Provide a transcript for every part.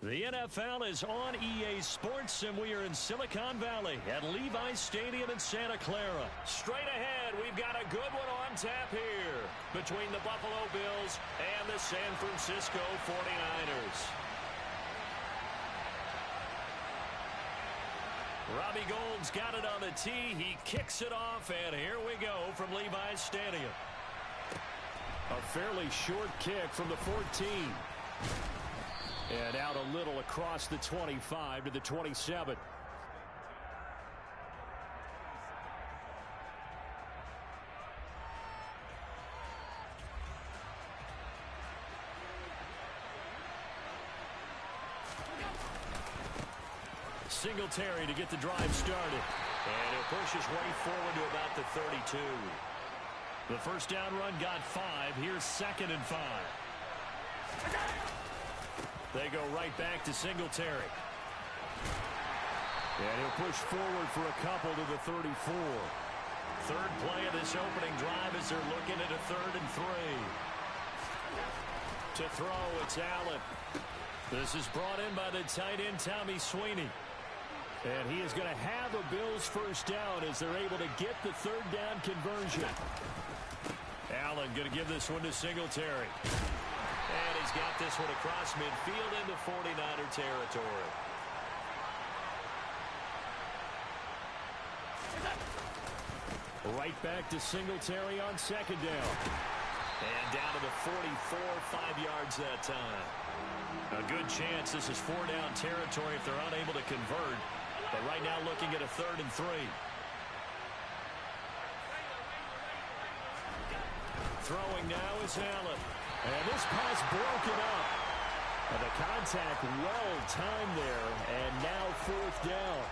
The NFL is on EA Sports, and we are in Silicon Valley at Levi's Stadium in Santa Clara. Straight ahead, we've got a good one on tap here between the Buffalo Bills and the San Francisco 49ers. Robbie Gould's got it on the tee. He kicks it off, and here we go from Levi's Stadium. A fairly short kick from the 14. And out a little across the 25 to the 27. Singletary to get the drive started. And he'll push his way forward to about the 32. The first down run got 5. Here's 2nd and 5. They go right back to Singletary. And he'll push forward for a couple to the 34. Third play of this opening drive as they're looking at a 3rd and 3. To throw, it's Allen. This is brought in by the tight end, Tommy Sweeney. And he is going to have a Bills first down as they're able to get the 3rd down conversion. Allen going to give this one to Singletary. And he's got this one across midfield into 49er territory. Right back to Singletary on 2nd down. And down to the 44, 5 yards that time. A good chance this is 4-down territory if they're unable to convert. But right now looking at a 3rd and 3. Throwing now is Allen. And this pass broken up. And the contact well timed there. And now 4th down.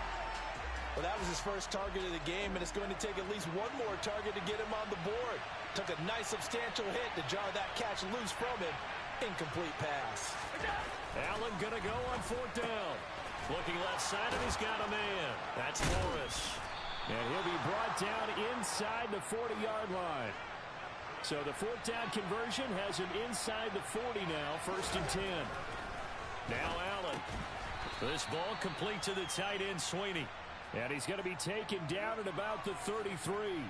Well, that was his first target of the game, and it's going to take at least one more target to get him on the board. Took a nice substantial hit to jar that catch loose from him. Incomplete pass. Allen going to go on 4th down. Looking left side, and he's got a man. That's Morris. And he'll be brought down inside the 40-yard line. So the 4th down conversion has him inside the 40 now, 1st and 10. Now Allen. This ball complete to the tight end, Sweeney. And he's going to be taken down at about the 33.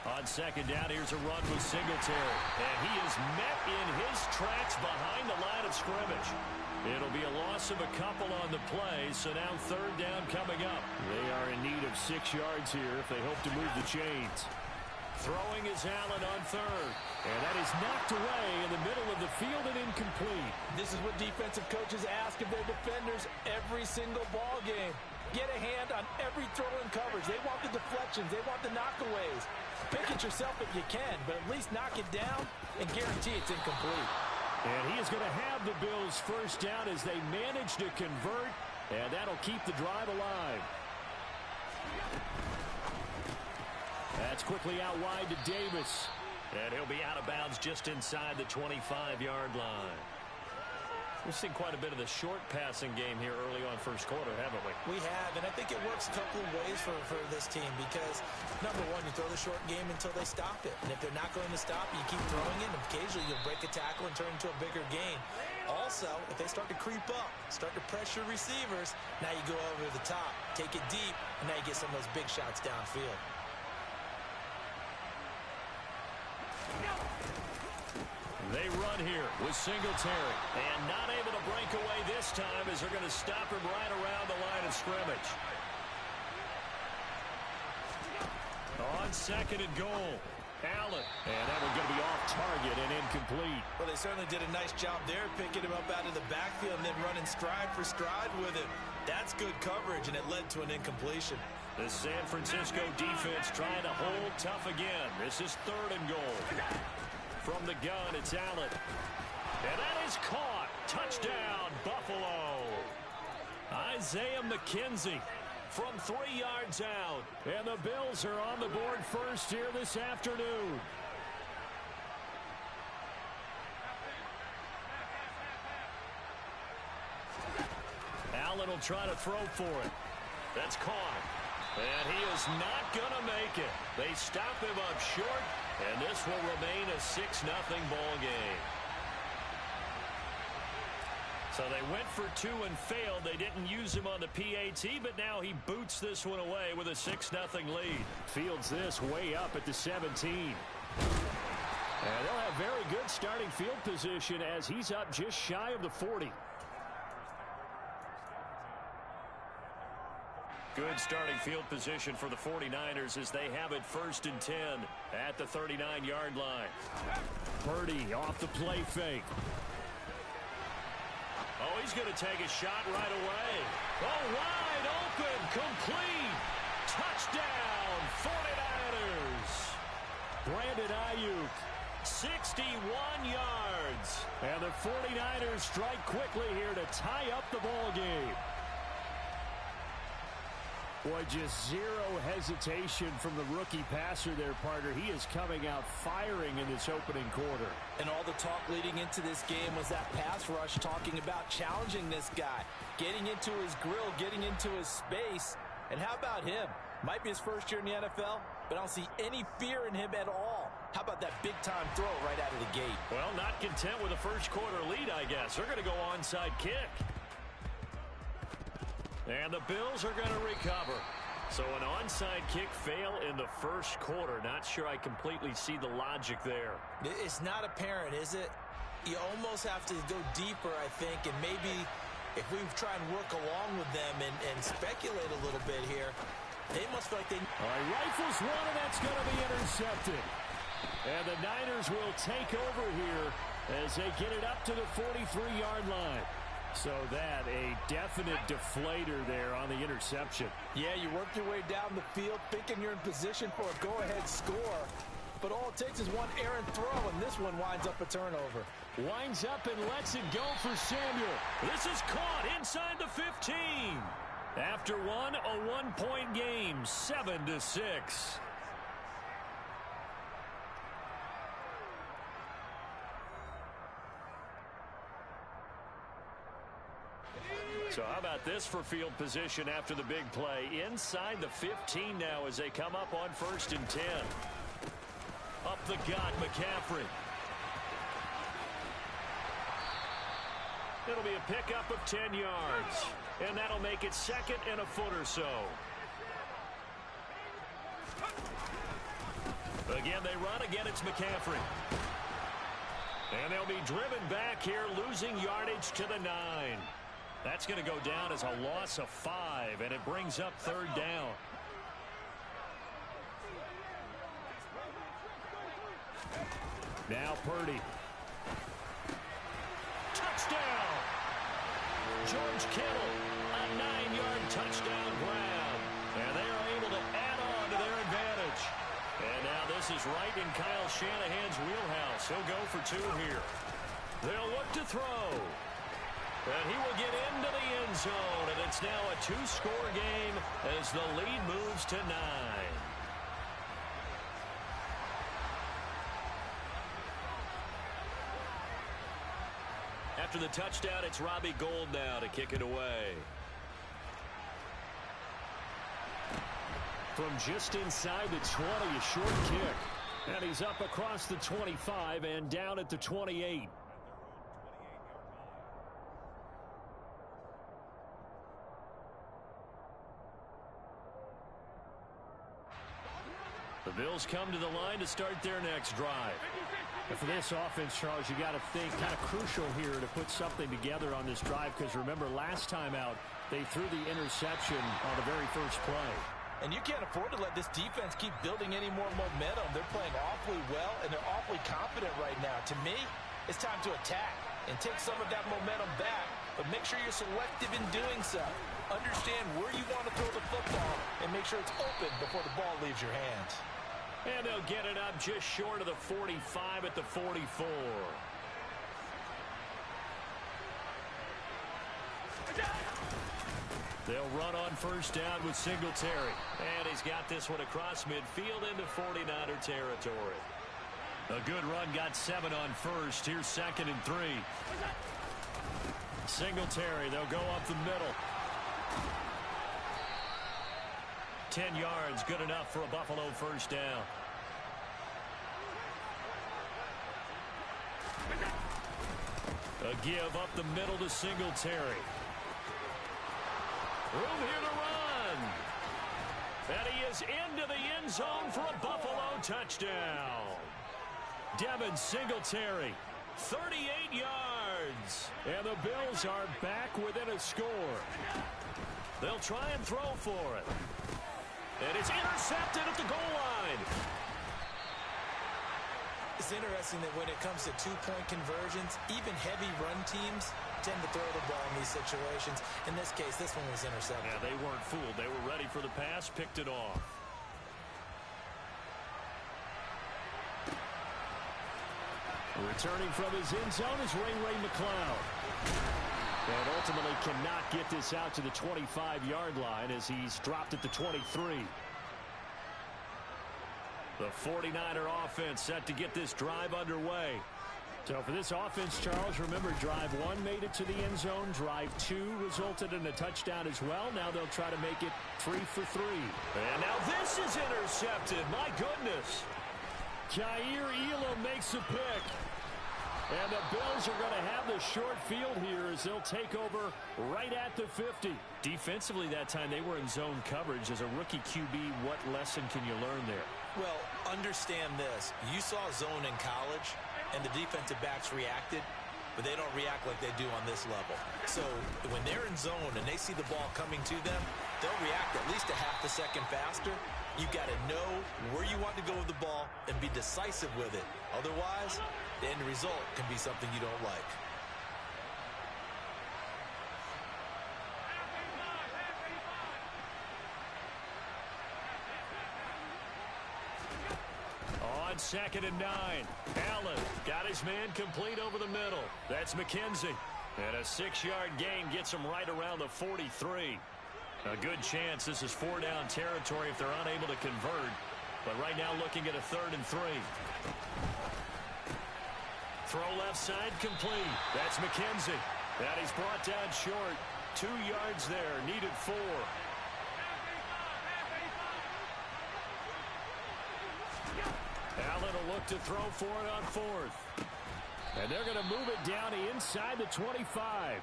On 2nd down, here's a run with Singletary. And he is met in his tracks behind the line of scrimmage. It'll be a loss of a couple on the play, so now 3rd down coming up. They are in need of 6 yards here if they hope to move the chains. Throwing is Allen on 3rd. And that is knocked away in the middle of the field and incomplete. This is what defensive coaches ask of their defenders every single ball game. Get a hand on every throw in coverage. They want the deflections. They want the knockaways. Pick it yourself if you can, but at least knock it down and guarantee it's incomplete. And he is going to have the Bills first down as they manage to convert, and that'll keep the drive alive. That's quickly out wide to Davis. And he'll be out of bounds just inside the 25-yard line. We've seen quite a bit of the short passing game here early on first quarter, haven't we? We have, and I think it works a couple of ways for this team because, number one, you throw the short game until they stop it. And if they're not going to stop it, you keep throwing it, and occasionally you'll break a tackle and turn into a bigger gain. Also, if they start to creep up, start to pressure receivers, now you go over the top, take it deep, and now you get some of those big shots downfield. They run here with Singletary. And not able to break away this time as they're going to stop him right around the line of scrimmage. On 2nd and goal, Allen. And that one's going to be off target and incomplete. Well, they certainly did a nice job there, picking him up out of the backfield and then running stride for stride with him. That's good coverage, and it led to an incompletion. The San Francisco defense trying to hold tough again. This is 3rd and goal. From the gun, it's Allen. And that is caught. Touchdown, Buffalo. Isaiah McKenzie from 3 yards out. And the Bills are on the board first here this afternoon. Allen will try to throw for it. That's caught. And he is not going to make it. They stop him up short, and this will remain a 6-0 ball game. So they went for two and failed. They didn't use him on the PAT, but now he boots this one away with a 6-0 lead. Fields this way up at the 17. And they'll have very good starting field position as he's up just shy of the 40. Good starting field position for the 49ers as they have it 1st and 10 at the 39-yard line. Purdy off the play fake. Oh, he's going to take a shot right away. Oh, wide open, complete. Touchdown, 49ers. Brandon Ayuk, 61 yards. And the 49ers strike quickly here to tie up the ball game. Boy, just zero hesitation from the rookie passer there, partner. He is coming out firing in this opening quarter. And all the talk leading into this game was that pass rush talking about challenging this guy, getting into his grill, getting into his space. And how about him? Might be his first year in the NFL, but I don't see any fear in him at all. How about that big-time throw right out of the gate? Well, not content with a first quarter lead, I guess. They're going to go onside kick. And the Bills are going to recover. So an onside kick fail in the first quarter. Not sure I completely see the logic there. It's not apparent, is it? You almost have to go deeper, I think, and maybe if we try and work along with them and speculate a little bit here, they must feel like they... All right, rifles one, and that's going to be intercepted. And the Niners will take over here as they get it up to the 43-yard line. So that a definite deflator there on the interception. Yeah, you work your way down the field thinking you're in position for a go-ahead score. But all it takes is one errant throw, and this one winds up a turnover. Winds up and lets it go for Samuel. This is caught inside the 15. After one, a one-point game, 7-6. So how about this for field position after the big play? Inside the 15 now as they come up on 1st and 10. Up the gut, McCaffrey. It'll be a pickup of 10 yards. And that'll make it 2nd and a foot or so. Again, they run. Again, it's McCaffrey. And they'll be driven back here, losing yardage to the 9. That's going to go down as a loss of 5, and it brings up 3rd down. Now Purdy. Touchdown! George Kittle, a 9-yard touchdown grab. And they are able to add on to their advantage. And now this is right in Kyle Shanahan's wheelhouse. He'll go for 2 here. They'll look to throw. And he will get into the end zone, and it's now a 2-score game as the lead moves to 9. After the touchdown, it's Robbie Gould now to kick it away. From just inside the 20, a short kick. And he's up across the 25 and down at the 28. The Bills come to the line to start their next drive. And for this offense, Charles, you got to think kind of crucial here to put something together on this drive, because remember last time out they threw the interception on the very first play. And you can't afford to let this defense keep building any more momentum. They're playing awfully well, and they're awfully confident right now. To me, it's time to attack and take some of that momentum back, but make sure you're selective in doing so. Understand where you want to throw the football and make sure it's open before the ball leaves your hands. And they'll get it up just short of the 45 at the 44. They'll run on first down with Singletary. And he's got this one across midfield into 49er territory. A good run, got 7 on first. Here's 2nd and 3. Singletary, they'll go up the middle. 10 yards, good enough for a Buffalo first down. A give up the middle to Singletary. Room here to run. And he is into the end zone for a Buffalo touchdown. Devin Singletary, 38 yards. And the Bills are back within a score. They'll try and throw for it. And it's intercepted at the goal line. It's interesting that when it comes to two-point conversions, even heavy run teams tend to throw the ball in these situations. In this case, this one was intercepted. Yeah, they weren't fooled. They were ready for the pass, picked it off. Returning from his end zone is Ray McCloud. And ultimately cannot get this out to the 25-yard line as he's dropped at the 23. The 49er offense set to get this drive underway. So for this offense, Charles, remember, drive 1 made it to the end zone. Drive 2 resulted in a touchdown as well. Now they'll try to make it 3 for 3. And now this is intercepted. My goodness. Jair Elam makes a pick. And the Bills are going to have the short field here as they'll take over right at the 50. Defensively that time, they were in zone coverage. As a rookie QB, what lesson can you learn there? Well, understand this. You saw zone in college, and the defensive backs reacted, but they don't react like they do on this level. So when they're in zone and they see the ball coming to them, they'll react at least a half a second faster. You've got to know where you want to go with the ball and be decisive with it. Otherwise, the end result can be something you don't like. On 2nd and 9, Allen got his man complete over the middle. That's McKenzie. And a 6-yard gain gets him right around the 43. A good chance this is 4-down territory if they're unable to convert. But right now looking at a 3rd and 3. Throw left side complete. That's McKenzie. And he's brought down short. 2 yards there. Needed 4. Allen will look to throw for it on 4th. And they're going to move it down to inside the 25.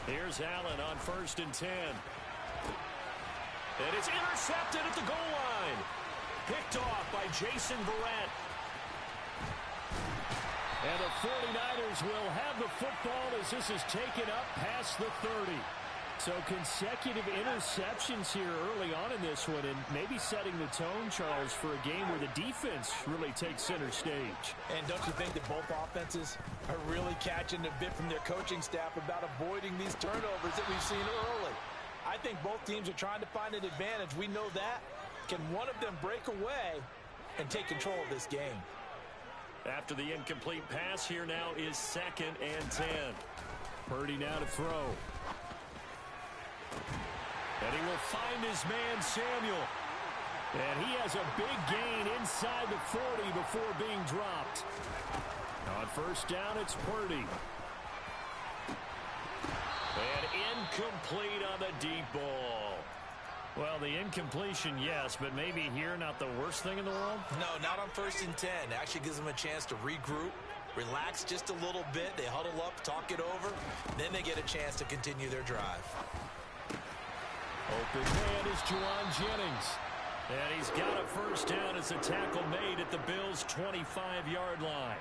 Here's Allen on 1st and 10. And it's intercepted at the goal line. Picked off by Jason Verrett. And the 49ers will have the football as this is taken up past the 30. So consecutive interceptions here early on in this one, and maybe setting the tone, Charles, for a game where the defense really takes center stage. And don't you think that both offenses are really catching a bit from their coaching staff about avoiding these turnovers that we've seen early? I think both teams are trying to find an advantage. We know that. Can one of them break away and take control of this game? After the incomplete pass, here now is 2nd and 10. Purdy now to throw. And he will find his man, Samuel. And he has a big gain inside the 40 before being dropped. On 1st down, it's Purdy. And incomplete on the deep ball. Well, the incompletion, yes, but maybe here not the worst thing in the world? No, not on 1st and 10. Actually gives them a chance to regroup, relax just a little bit. They huddle up, talk it over. Then they get a chance to continue their drive. Open man is Juwan Jennings. And he's got a 1st down as a tackle made at the Bills' 25-yard line.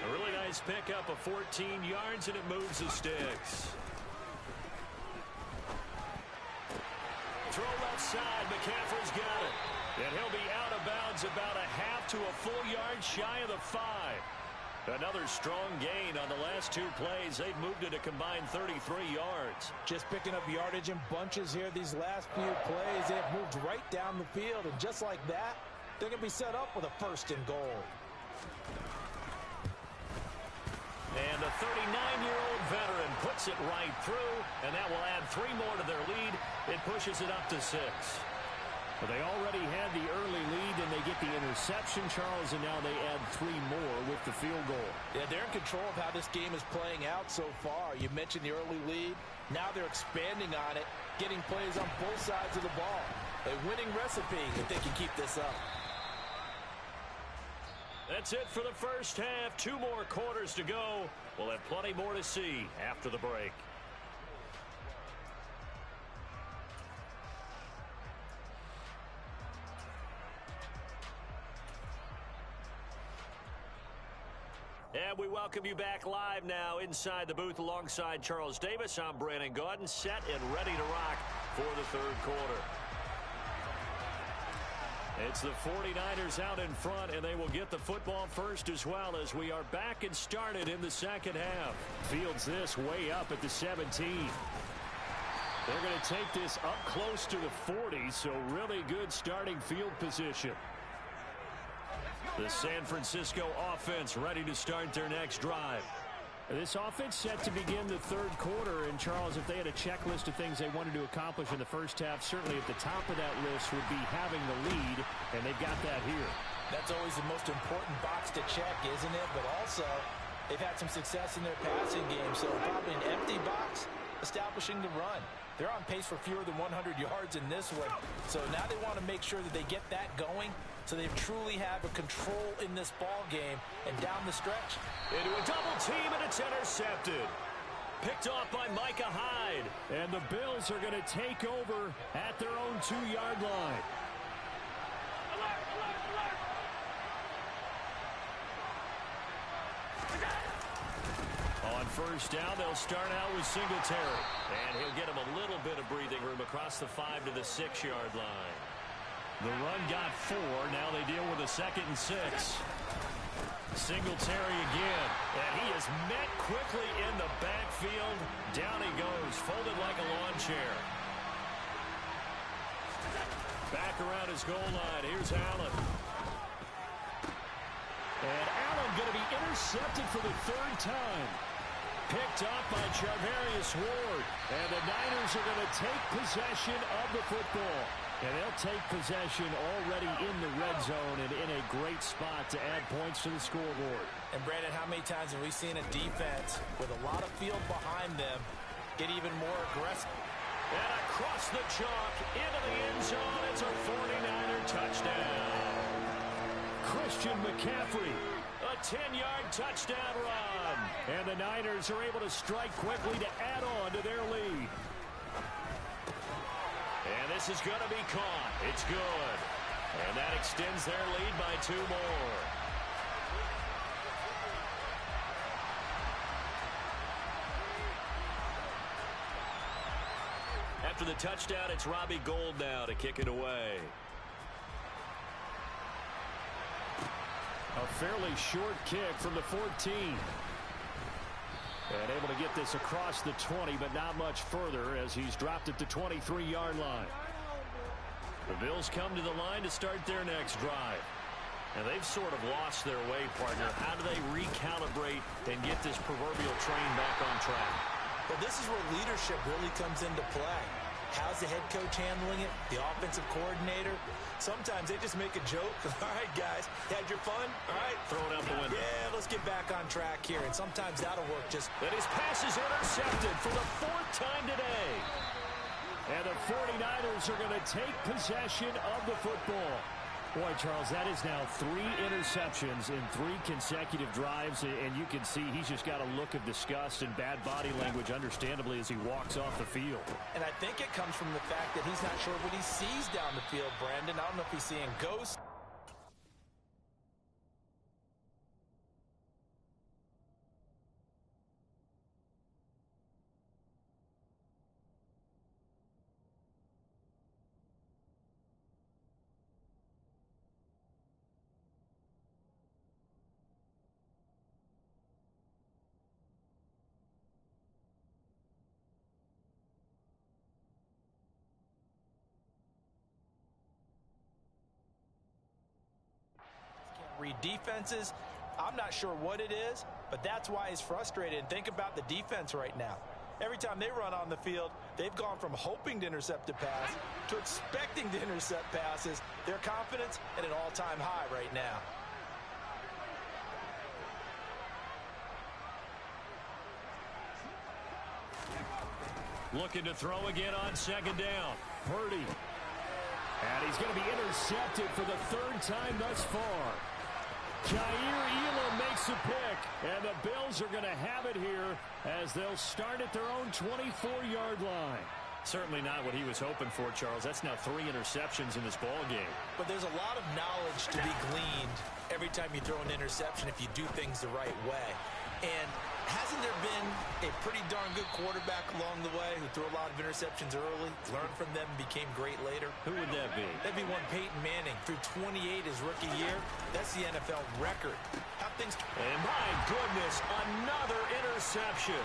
A really nice pickup of 14 yards, and it moves the sticks. Throw left side. McCaffrey's got it. And he'll be out of bounds about a half to a full yard shy of the 5. Another strong gain on the last 2 plays. They've moved it a combined 33 yards. Just picking up yardage in bunches here these last few plays. They have moved right down the field, and just like that, they're going to be set up with a 1st and goal. And the 39-year-old veteran puts it right through, and that will add 3 more to their lead. It pushes it up to 6. Well, they already had the early lead, and they get the interception, Charles, and now they add 3 more with the field goal. Yeah, they're in control of how this game is playing out so far. You mentioned the early lead. Now they're expanding on it, getting plays on both sides of the ball. A winning recipe if they can keep this up. That's it for the first half. 2 more quarters to go. We'll have plenty more to see after the break. And we welcome you back live now inside the booth alongside Charles Davis. I'm Brandon Gaudin, set and ready to rock for the third quarter. It's the 49ers out in front, and they will get the football first as well as we are back and started in the second half. Fields this way up at the 17. They're going to take this up close to the 40, so really good starting field position. The San Francisco offense ready to start their next drive. This offense set to begin the third quarter, and Charles, if they had a checklist of things they wanted to accomplish in the first half, certainly at the top of that list would be having the lead, and they've got that here. That's always the most important box to check, isn't it? But also, they've had some success in their passing game, so probably an empty box establishing the run. They're on pace for fewer than 100 yards in this one, so now they want to make sure that they get that going so they truly have a control in this ball game and down the stretch. Into a double team, and it's intercepted. Picked off by Micah Hyde. And the Bills are going to take over at their own 2-yard line. Alert, alert, alert. On first down, they'll start out with Singletary. And he'll get him a little bit of breathing room across the 5 to the 6-yard line. The run got 4. Now they deal with a 2nd and 6. Singletary again. And he is met quickly in the backfield. Down he goes, folded like a lawn chair. Back around his goal line. Here's Allen. And Allen going to be intercepted for the 3rd time. Picked up by Charvarius Ward. And the Niners are going to take possession of the football. And they'll take possession already in the red zone and in a great spot to add points to the scoreboard. And, Brandon, how many times have we seen a defense with a lot of field behind them get even more aggressive? And across the chalk into the end zone. It's a 49er touchdown. Christian McCaffrey, a 10-yard touchdown run. And the Niners are able to strike quickly to add on to their lead. And this is going to be caught. It's good. And that extends their lead by 2 more. After the touchdown, it's Robbie Gould now to kick it away. A fairly short kick from the 14. And able to get this across the 20, but not much further as he's dropped it to 23-yard line. The Bills come to the line to start their next drive. And they've sort of lost their way, partner. How do they recalibrate and get this proverbial train back on track? Well, this is where leadership really comes into play. How's the head coach handling it? The offensive coordinator? Sometimes they just make a joke. All right, guys, had your fun? All right. Throw it out the window. Yeah, let's get back on track here. And sometimes that'll work just... And his pass is intercepted for the 4th time today. And the 49ers are going to take possession of the football. Boy, Charles, that is now 3 interceptions in 3 consecutive drives, and you can see he's just got a look of disgust and bad body language, understandably, as he walks off the field. And I think it comes from the fact that he's not sure what he sees down the field, Brandon. I don't know if he's seeing ghosts. Read defenses. I'm not sure what it is, but that's why he's frustrated. And think about the defense right now. Every time they run on the field, they've gone from hoping to intercept a pass to expecting to intercept passes. Their confidence at an all-time high right now. Looking to throw again on second down. Purdy. And he's going to be intercepted for the third time thus far. Jair Elam makes a pick, and the Bills are going to have it here as they'll start at their own 24-yard line. Certainly not what he was hoping for, Charles. That's now 3 interceptions in this ball game. But there's a lot of knowledge to be gleaned every time you throw an interception if you do things the right way. And hasn't there been a pretty darn good quarterback along the way who threw a lot of interceptions early, learned from them, and became great later? Who would that be? That'd be one Peyton Manning. Threw 28 his rookie year. That's the NFL record. How things... And my goodness, another interception.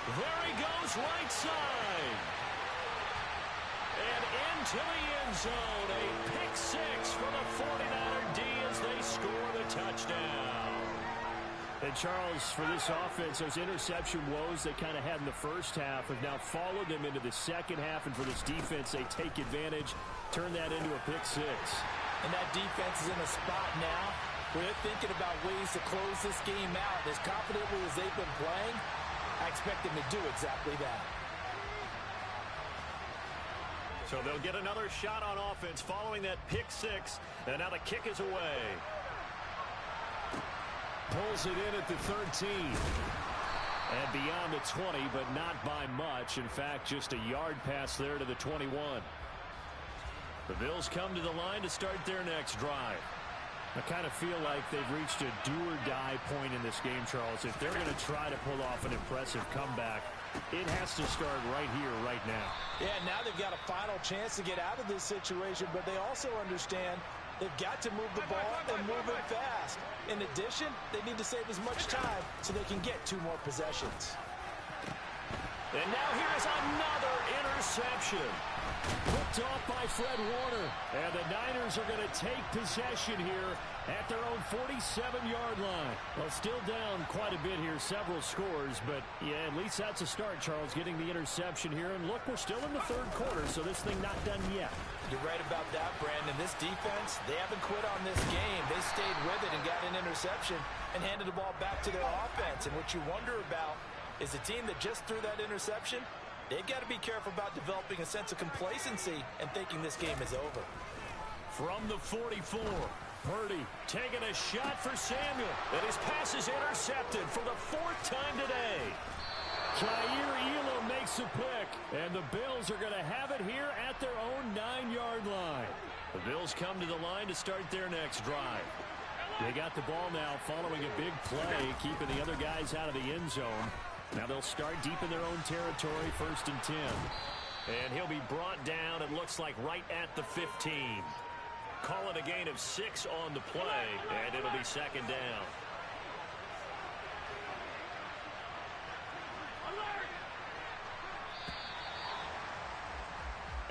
There he goes, right side. And into the end zone. A pick 6 for the 49er D as they score the touchdown. And Charles, for this offense, those interception woes they kind of had in the first half have now followed them into the second half. And for this defense, they take advantage, turn that into a pick 6. And that defense is in a spot now where they're thinking about ways to close this game out. As confidently as they've been playing, I expect them to do exactly that. So they'll get another shot on offense following that pick 6. And now the kick is away. Pulls it in at the 13. And beyond the 20, but not by much. In fact, just a yard pass there to the 21. The Bills come to the line to start their next drive. I kind of feel like they've reached a do-or-die point in this game, Charles. If they're going to try to pull off an impressive comeback, it has to start right here, right now. Yeah, now they've got a final chance to get out of this situation, but they also understand they've got to move the ball and move it fast. In addition, they need to save as much time so they can get 2 more possessions. And now here's another interception. Picked off by Fred Warner. And the Niners are going to take possession here at their own 47-yard line. Well, still down quite a bit here, several scores. But, yeah, at least that's a start, Charles, getting the interception here. And, look, we're still in the third quarter, so this thing not done yet. You're right about that, Brandon. This defense, they haven't quit on this game. They stayed with it and got an interception and handed the ball back to their offense. And what you wonder about is a team that just threw that interception, they've got to be careful about developing a sense of complacency and thinking this game is over. From the 44, Purdy taking a shot for Samuel. And his pass is intercepted for the 4th time today. Jair Elam makes a pick, and the Bills are going to have it here at their own 9-yard line. The Bills come to the line to start their next drive. They got the ball now following a big play, keeping the other guys out of the end zone. Now they'll start deep in their own territory, 1st and 10. And he'll be brought down, it looks like, right at the 15. Call it a gain of 6 on the play, and it'll be 2nd down.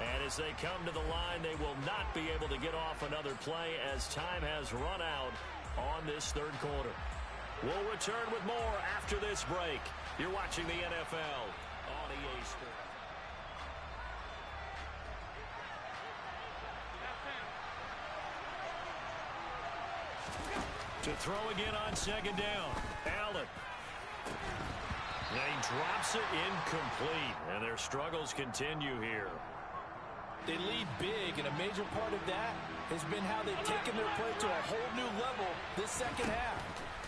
And as they come to the line, they will not be able to get off another play as time has run out on this third quarter. We'll return with more after this break. You're watching the NFL on EA Sports. To throw again on 2nd down. Allen. And he drops it incomplete. And their struggles continue here. They lead big, and a major part of that has been how they've taken their play to a whole new level this second half.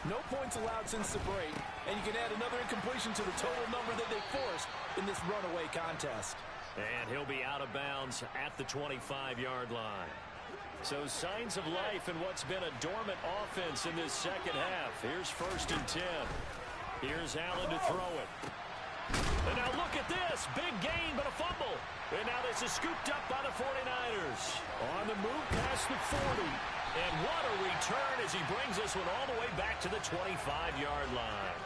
No points allowed since the break, and you can add another incompletion to the total number that they forced in this runaway contest. And he'll be out of bounds at the 25-yard line. So signs of life in what's been a dormant offense in this second half. Here's 1st and 10. Here's Allen to throw it. And now look at this. Big gain, but a fumble. And now this is scooped up by the 49ers. On the move past the 40. And what a return as he brings this one all the way back to the 25-yard line.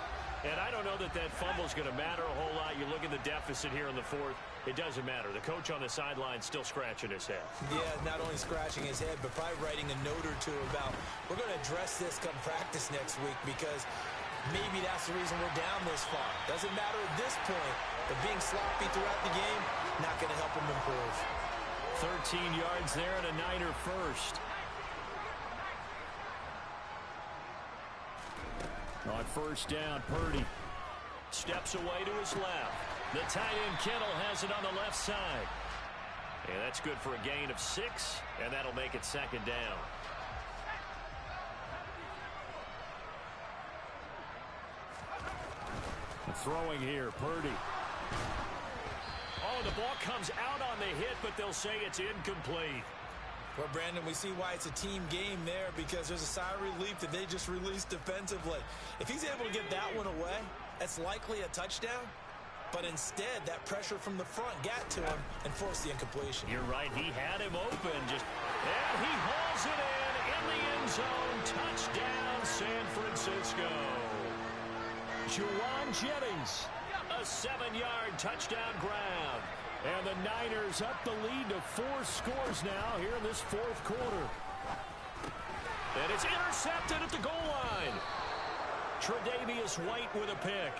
And I don't know that that fumble is going to matter a whole lot. You look at the deficit here in the 4th. It doesn't matter. The coach on the sideline still scratching his head. Yeah, not only scratching his head, but probably writing a note or two about we're going to address this come practice next week because Maybe that's the reason we're down this far. Doesn't matter at this point, but being sloppy throughout the game, not going to help him improve. 13 yards there and a Niner first. On first down, Purdy steps away to his left. The tight end Kittle has it on the left side. And that's good for a gain of 6, and that'll make it second down. Throwing here, Purdy. Oh, the ball comes out on the hit, but they'll say it's incomplete. Well, Brandon, we see why it's a team game there, because there's a sigh of relief that they just released defensively. If he's able to get that one away, that's likely a touchdown. But instead, that pressure from the front got to him and forced the incompletion. You're right. He had him open. And he hauls it in the end zone. Touchdown, San Francisco. Juwan Jennings, a 7-yard touchdown grab. And the Niners up the lead to 4 scores now here in this fourth quarter. And it's intercepted at the goal line. Tre'Davious White with a pick.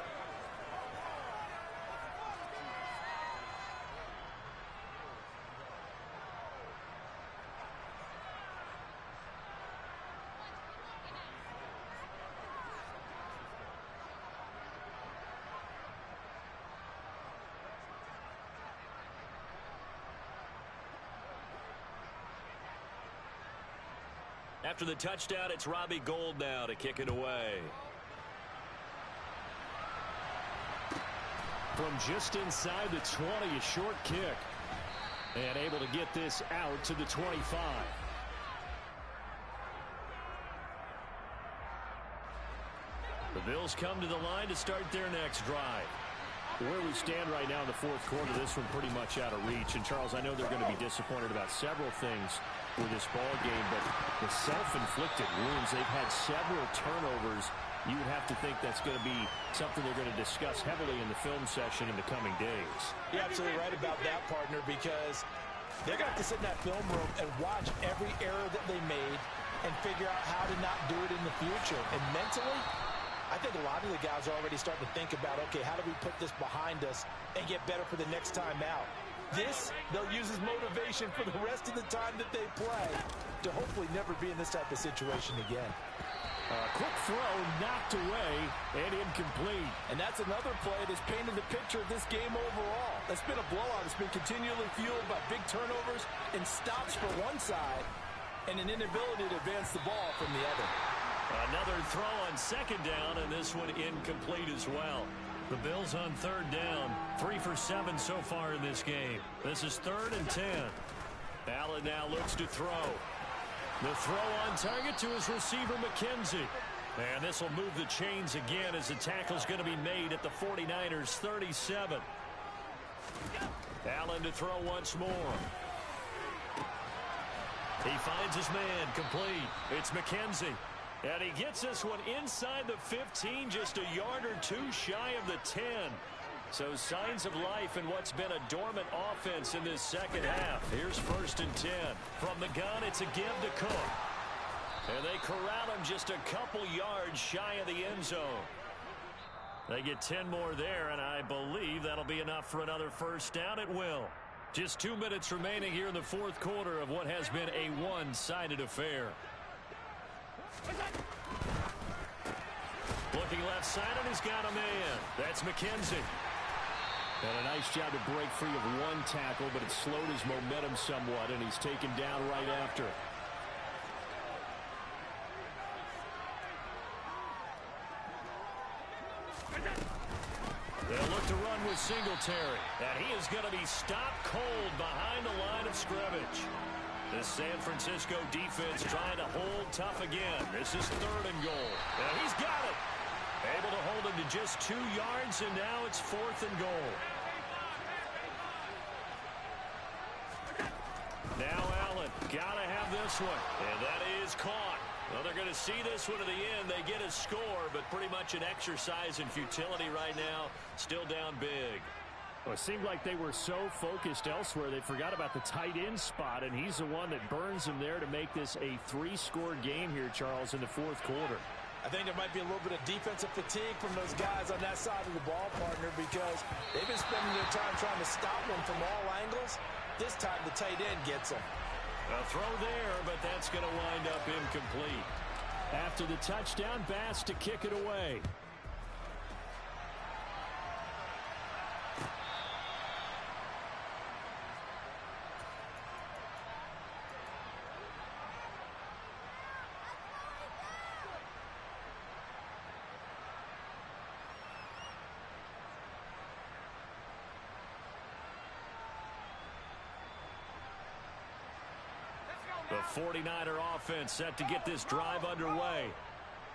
After the touchdown, it's Robbie Gould now to kick it away. From just inside the 20, a short kick. And able to get this out to the 25. The Bills come to the line to start their next drive. Where we stand right now in the fourth quarter, this one pretty much out of reach. And, Charles, I know they're going to be disappointed about several things with this ball game, but the self-inflicted wounds, they've had several turnovers. You would have to think that's going to be something they're going to discuss heavily in the film session in the coming days. You're absolutely right about that, partner, because they're going to have to sit in that film room and watch every error that they made and figure out how to not do it in the future. And mentally, I think a lot of the guys are already starting to think about, okay, how do we put this behind us and get better for the next time out? This, they'll use as motivation for the rest of the time that they play to hopefully never be in this type of situation again. Quick throw, knocked away, and incomplete. And that's another play that's painted the picture of this game overall. That's been a blowout. It's been continually fueled by big turnovers and stops for one side and an inability to advance the ball from the other. Another throw on second down, and this one incomplete as well. The Bills on third down, 3 for 7 so far in this game. This is 3rd and 10. Allen now looks to throw. The throw on target to his receiver, McKenzie. And this will move the chains again as the tackle's going to be made at the 49ers' 37. Allen to throw once more. He finds his man, complete. It's McKenzie. And he gets this one inside the 15, just a yard or 2 shy of the 10. So signs of life in what's been a dormant offense in this second half. Here's 1st and 10. From the gun, it's a give to Cook. And they corral him just a couple yards shy of the end zone. They get 10 more there, and I believe that'll be enough for another first down. It will. Just 2 minutes remaining here in the fourth quarter of what has been a one-sided affair. Looking left side, and he's got a man. That's McKenzie. And a nice job to break free of one tackle, but it slowed his momentum somewhat, and he's taken down right after. They'll look to run with Singletary, and he is going to be stopped cold behind the line of scrimmage. The San Francisco defense trying to hold tough again. This is 3rd and goal. And he's got it. Able to hold him to just 2 yards, and now it's 4th and goal. Now Allen, gotta have this one. And that is caught. Well, they're going to see this one to the end. They get a score, but pretty much an exercise in futility right now. Still down big. Well, it seemed like they were so focused elsewhere they forgot about the tight end spot, and he's the one that burns them there to make this a 3-score game here, Charles, in the fourth quarter. I think there might be a little bit of defensive fatigue from those guys on that side of the ball, partner, because they've been spending their time trying to stop them from all angles. This time the tight end gets them. A throw there, but that's going to wind up incomplete. After the touchdown, Bass to kick it away. The 49er offense set to get this drive underway.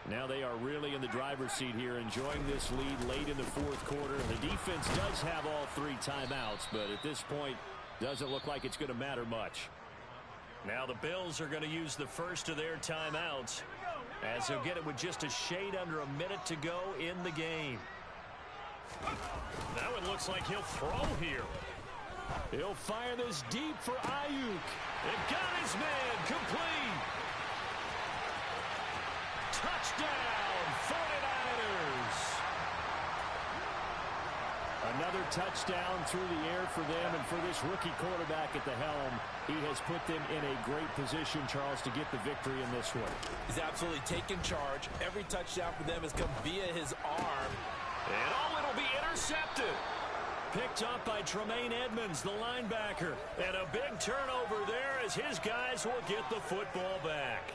Now they are really in the driver's seat here, enjoying this lead late in the fourth quarter. The defense does have all 3 timeouts, but at this point, doesn't look like it's going to matter much. Now the Bills are going to use the first of their timeouts, as they'll get it with just a shade under a minute to go in the game. Now it looks like he'll throw here. He'll fire this deep for Ayuk. It got his man complete. Touchdown, 49ers. Another touchdown through the air for them, and for this rookie quarterback at the helm, he has put them in a great position, Charles, to get the victory in this one. He's absolutely taken charge. Every touchdown for them has come via his arm. And it'll be intercepted. Picked up by Tremaine Edmonds, the linebacker. And a big turnover there as his guys will get the football back.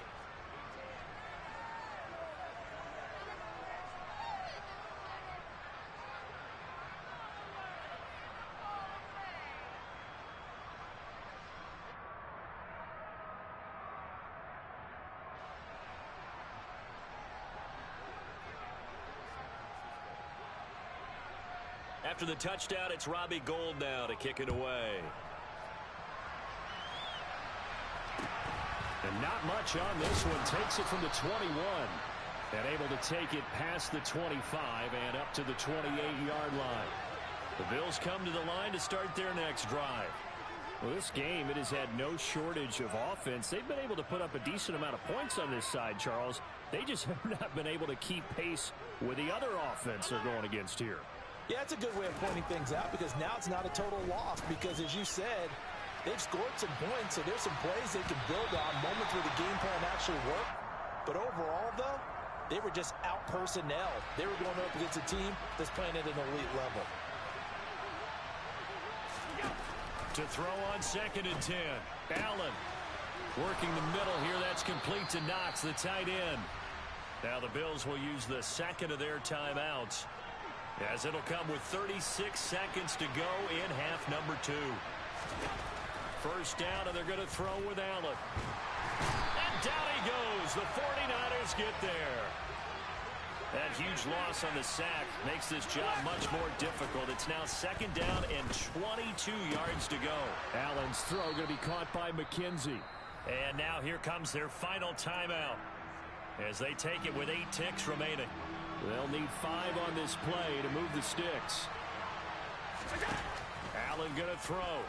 After the touchdown, it's Robbie Gould now to kick it away. And not much on this one. Takes it from the 21. And able to take it past the 25 and up to the 28-yard line. The Bills come to the line to start their next drive. Well, this game, it has had no shortage of offense. They've been able to put up a decent amount of points on this side, Charles. They just have not been able to keep pace with the other offense they're going against here. Yeah, it's a good way of pointing things out, because now it's not a total loss, because as you said, they've scored some points, so there's some plays they can build on, moments where the game plan actually worked. But overall, though, they were just out personnel. They were going up against a team that's playing at an elite level. To throw on 2nd and 10. Allen working the middle here. That's complete to Knox, the tight end. Now the Bills will use the second of their timeouts, as it'll come with 36 seconds to go in half number 2. First down, and they're going to throw with Allen. And down he goes. The 49ers get there. That huge loss on the sack makes this job much more difficult. It's now 2nd down and 22 yards to go. Allen's throw going to be caught by McKenzie. And now here comes their final timeout, as they take it with 8 ticks remaining. They'll need 5 on this play to move the sticks. Allen going to throw.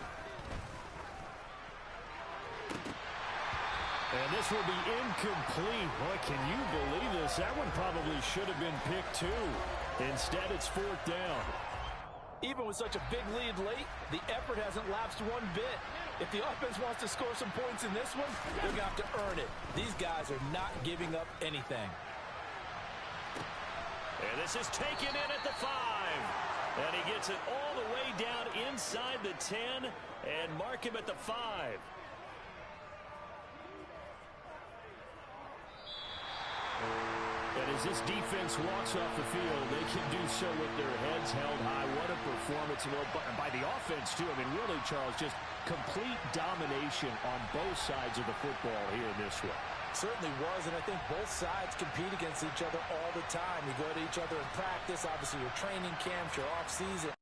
And this will be incomplete. Boy, can you believe this? That one probably should have been picked too. Instead, it's 4th down. Even with such a big lead late, the effort hasn't lapsed one bit. If the offense wants to score some points in this one, they're going to have to earn it. These guys are not giving up anything. And this is taken in at the 5. And he gets it all the way down inside the 10 and mark him at the 5. And as this defense walks off the field, they can do so with their heads held high. What a performance by the offense, too. I mean, really, Charles, just complete domination on both sides of the football here in this one. Certainly was, and I think both sides compete against each other all the time. You go to each other in practice, obviously your training camps, your off-season.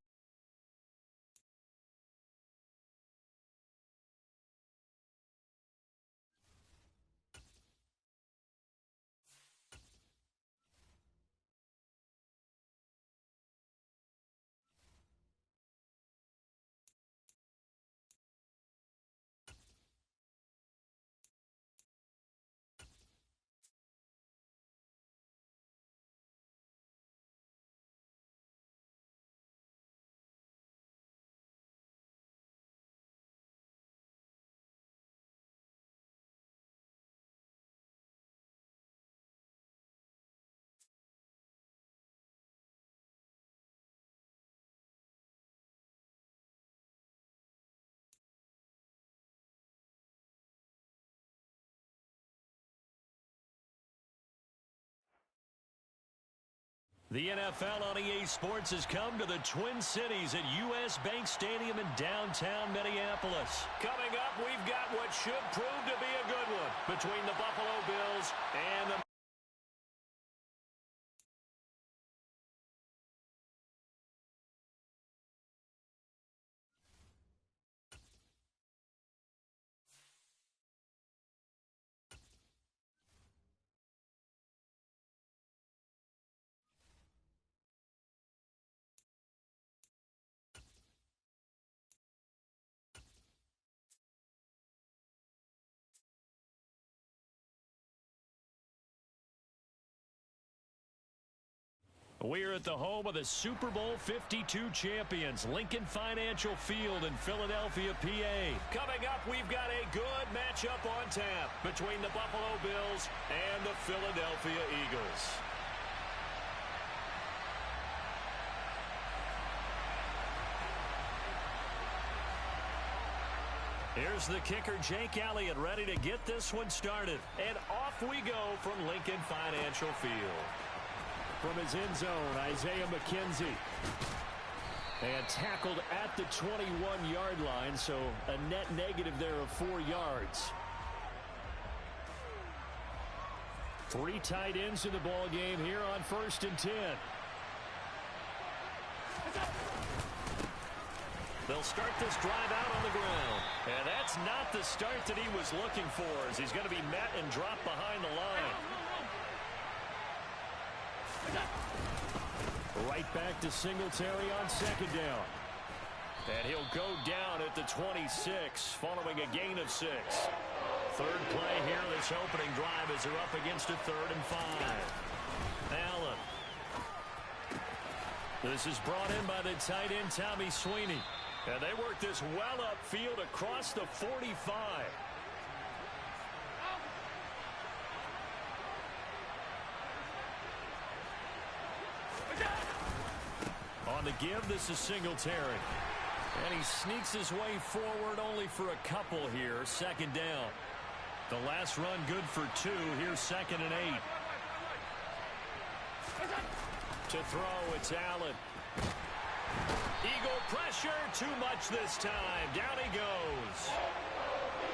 The NFL on EA Sports has come to the Twin Cities at U.S. Bank Stadium in downtown Minneapolis. Coming up, we've got what should prove to be a good one between the Buffalo Bills and the We're at the home of the Super Bowl 52 champions, Lincoln Financial Field in Philadelphia, PA. Coming up, we've got a good matchup on tap between the Buffalo Bills and the Philadelphia Eagles. Here's the kicker, Jake Elliott, ready to get this one started. And off we go from Lincoln Financial Field. From his end zone, Isaiah McKenzie. And tackled at the 21-yard line, so a net negative there of 4 yards. 3 tight ends in the ball game here on 1st and 10. They'll start this drive out on the ground. And that's not the start that he was looking for, as he's going to be met and dropped behind the line. Right back to Singletary on 2nd down. And he'll go down at the 26, following a gain of 6. Third play here this opening drive as they're up against a 3rd and 5. Allen. This is brought in by the tight end, Tommy Sweeney. And they work this well upfield across the 45. On the give, this is Singletary. And he sneaks his way forward only for a couple here. 2nd down. The last run good for 2. Here's 2nd and 8. To throw, it's Allen. Eagle pressure, too much this time. Down he goes.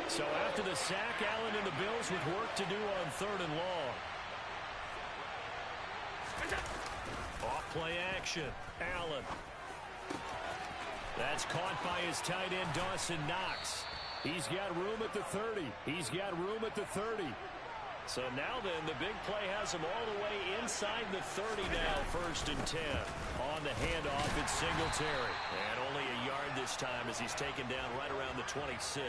So after the sack, Allen and the Bills with work to do on 3rd and long. Off-play action. Allen. That's caught by his tight end, Dawson Knox. He's got room at the 30. He's got room at the 30. So now then, the big play has him all the way inside the 30 now, 1st and 10. On the handoff, it's Singletary. And only a yard this time as he's taken down right around the 26.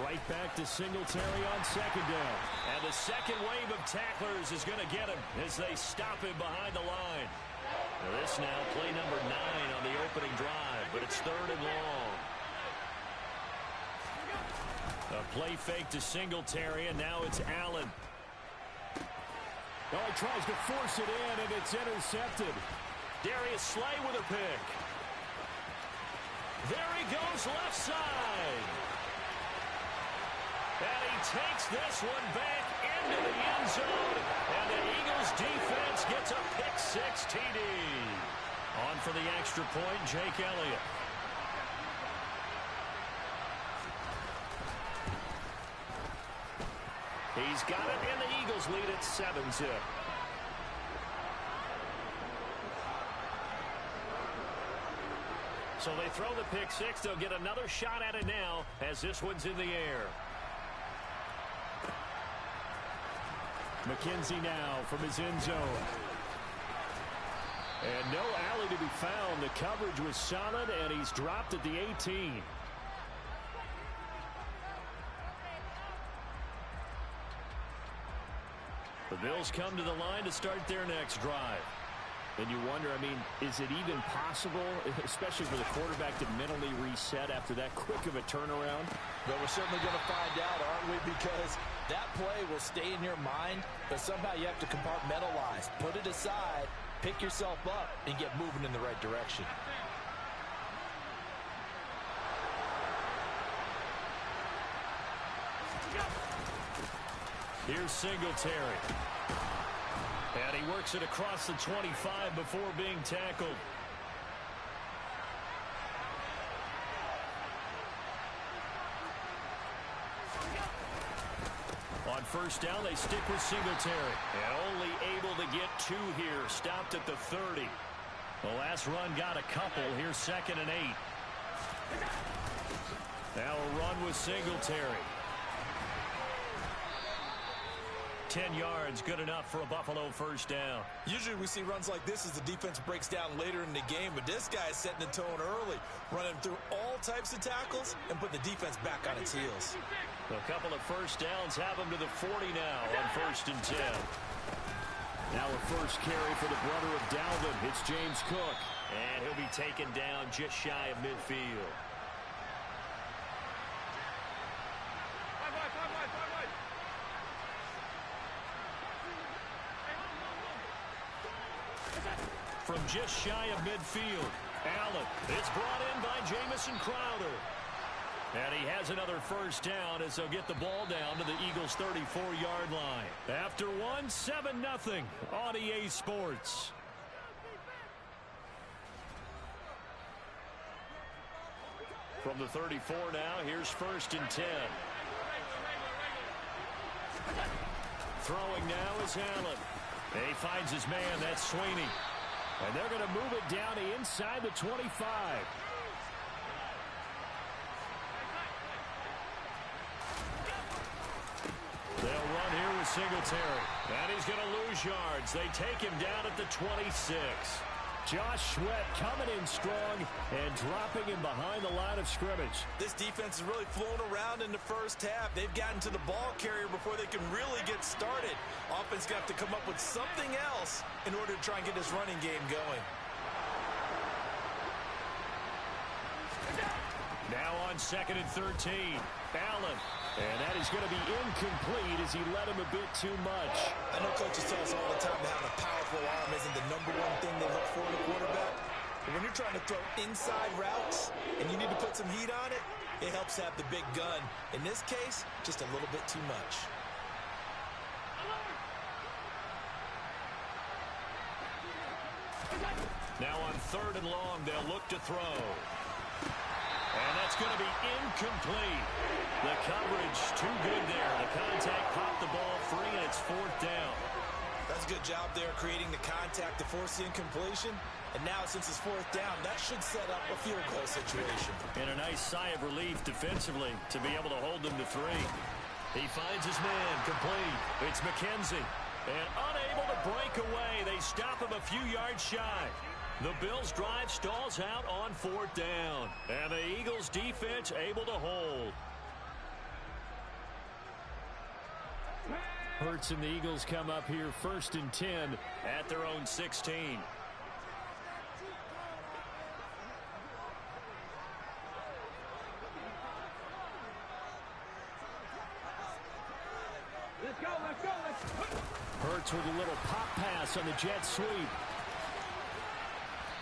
Right back to Singletary on 2nd down. And the second wave of tacklers is going to get him as they stop him behind the line. Now this now, play number 9 on the opening drive, but it's 3rd and long. A play fake to Singletary, and now it's Allen. Oh, he tries to force it in, and it's intercepted. Darius Slay with a pick. There he goes, left side. And he takes this one back into the end zone. And the Eagles defense gets a pick-6 TD. On for the extra point, Jake Elliott. He's got it, and the Eagles lead at 7-zip. So they throw the pick-6. They'll get another shot at it now as this one's in the air. McKenzie now from his end zone. And no alley to be found. The coverage was solid, and he's dropped at the 18. The Bills come to the line to start their next drive. And you wonder, I mean, is it even possible, especially for the quarterback, to mentally reset after that quick of a turnaround? But we're certainly going to find out, aren't we? Because that play will stay in your mind, but somehow you have to compartmentalize. Put it aside, pick yourself up, and get moving in the right direction. Here's Singletary. And he works it across the 25 before being tackled. On first down, they stick with Singletary. And only able to get 2 here. Stopped at the 30. The last run got a couple. Here's 2nd and 8. Now a run with Singletary. 10 yards, good enough for a Buffalo first down. Usually we see runs like this as the defense breaks down later in the game, but this guy is setting the tone early, running through all types of tackles and put the defense back on its heels. A couple of first downs have him to the 40 now on 1st and 10. Now a first carry for the brother of Dalvin. It's James Cook. And he'll be taken down just shy of midfield. From just shy of midfield, Allen. It's brought in by Jamison Crowder. And he has another first down as they'll get the ball down to the Eagles' 34-yard line. After one, 7-0 on EA Sports. From the 34 now, here's 1st and 10. Throwing now is Allen. He finds his man, that's Sweeney. And they're going to move it down to inside the 25. They'll run here with Singletary. And he's going to lose yards. They take him down at the 26. Josh Sweat coming in strong and dropping him behind the line of scrimmage. This defense is really flown around in the first half. They've gotten to the ball carrier before they can really get started. Offense got to come up with something else in order to try and get this running game going. Now on 2nd and 13, Allen. And that is going to be incomplete as he led him a bit too much. I know coaches tell us all the time that having a powerful arm isn't the #1 thing they look for in a quarterback. But when you're trying to throw inside routes and you need to put some heat on it, it helps have the big gun. In this case, just a little bit too much. Now on 3rd and long, they'll look to throw. And that's going to be incomplete. The coverage too good there. The contact popped the ball free, and it's 4th down. That's a good job there creating the contact to force the incompletion. And now, since it's 4th down, that should set up a field goal situation. And a nice sigh of relief defensively to be able to hold them to 3. He finds his man complete. It's McKenzie. And unable to break away, they stop him a few yards shy. The Bills' drive stalls out on 4th down. And the Eagles' defense able to hold. Hurts and the Eagles come up here 1st and 10 at their own 16. Let's go, let's go, let's go. Hurts with a little pop pass on the jet sweep.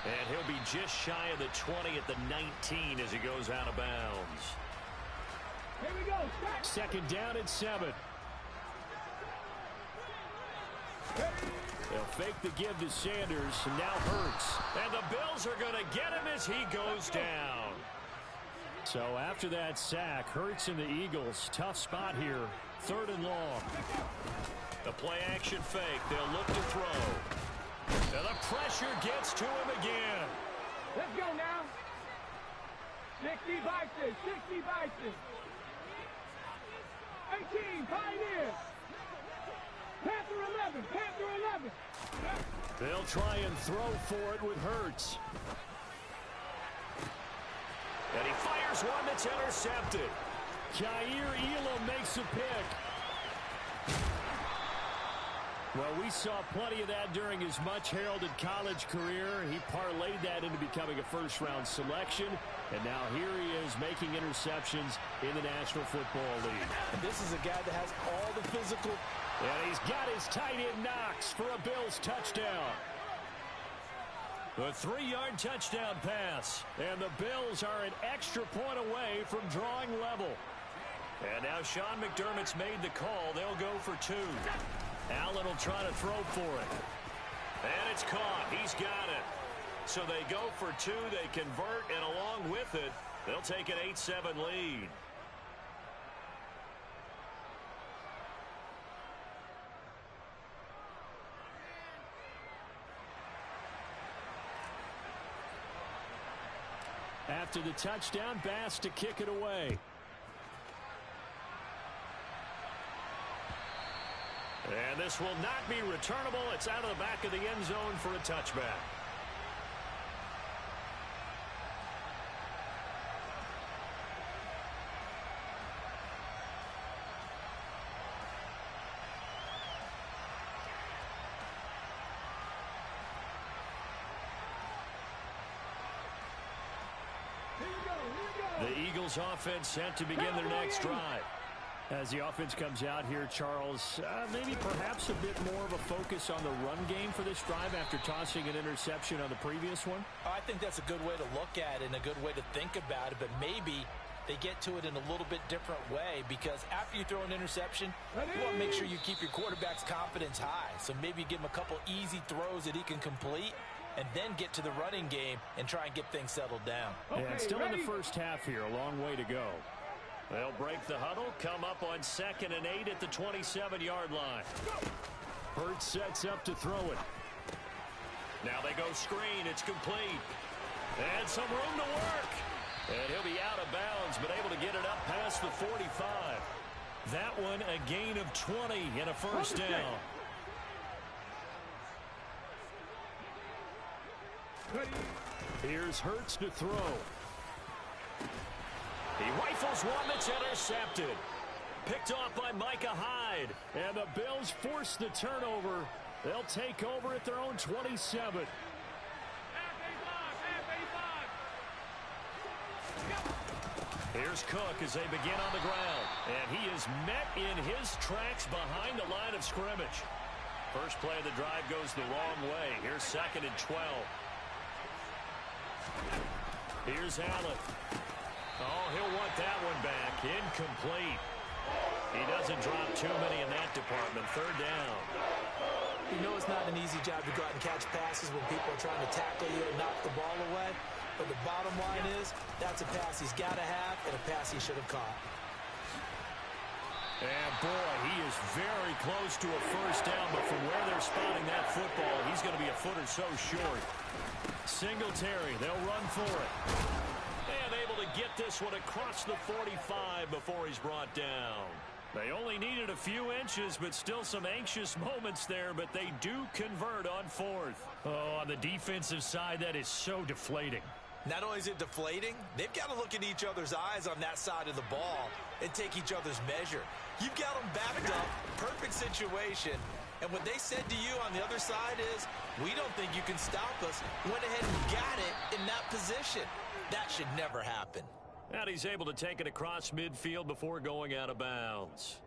And he'll be just shy of the 20 at the 19 as he goes out of bounds. Here we go. Stop. 2nd down and 7. They'll fake the give to Sanders, and now Hurts. And the Bills are going to get him as he goes down. So after that sack, Hurts and the Eagles, tough spot here, 3rd and long. The play-action fake, they'll look to throw. And the pressure gets to him again. Let's go now. 60 Bison, 60 Bison. 18, Pioneers. Panther 11, Panther 11. They'll try and throw for it with Hurts. And he fires one that's intercepted. Jair Elam makes a pick. Well, we saw plenty of that during his much-heralded college career. He parlayed that into becoming a first-round selection. And now here he is making interceptions in the National Football League. And this is a guy that has all the physical. And he's got his tight end Knox for a Bills touchdown. The 3-yard touchdown pass. And the Bills are an extra point away from drawing level. And now Sean McDermott's made the call. They'll go for 2. Allen will try to throw for it. And it's caught. He's got it. So they go for 2. They convert, and along with it, they'll take an 8-7 lead. After the touchdown, Bass to kick it away. And this will not be returnable. It's out of the back of the end zone for a touchback. The Eagles offense set to begin their next drive. As the offense comes out here, Charles, maybe perhaps a bit more of a focus on the run game for this drive after tossing an interception on the previous one? I think that's a good way to look at it and a good way to think about it, but maybe they get to it in a little bit different way, because after you throw an interception, you want to make sure you keep your quarterback's confidence high. So maybe give him a couple easy throws that he can complete, and then get to the running game and try and get things settled down. Okay, and still in the first half here, a long way to go. They'll break the huddle, come up on 2nd and 8 at the 27-yard line. Hurts sets up to throw it. Now they go screen. It's complete. And some room to work. And he'll be out of bounds, but able to get it up past the 45. That one a gain of 20 and a first down. Here's Hurts to throw. He rifles one that's intercepted. Picked off by Micah Hyde. And the Bills force the turnover. They'll take over at their own 27. Here's Cook as they begin on the ground. And he is met in his tracks behind the line of scrimmage. First play of the drive goes the wrong way. Here's 2nd and 12. Here's Allen. Oh, he'll want that one back. Incomplete. He doesn't drop too many in that department. 3rd down. You know it's not an easy job to go out and catch passes when people are trying to tackle you and knock the ball away. But the bottom line is, that's a pass he's got to have and a pass he should have caught. And boy, he is very close to a first down, but from where they're spotting that football, he's going to be a foot or so short. Singletary, they'll run for it. And able to get this one across the 45 before he's brought down. They only needed a few inches, but still some anxious moments there, but they do convert on 4th. Oh, on the defensive side, that is so deflating. Not only is it deflating, they've got to look in each other's eyes on that side of the ball and take each other's measure. You've got them backed up, perfect situation, and what they said to you on the other side is, we don't think you can stop us. Went ahead and got it in that position. That should never happen. And he's able to take it across midfield before going out of bounds.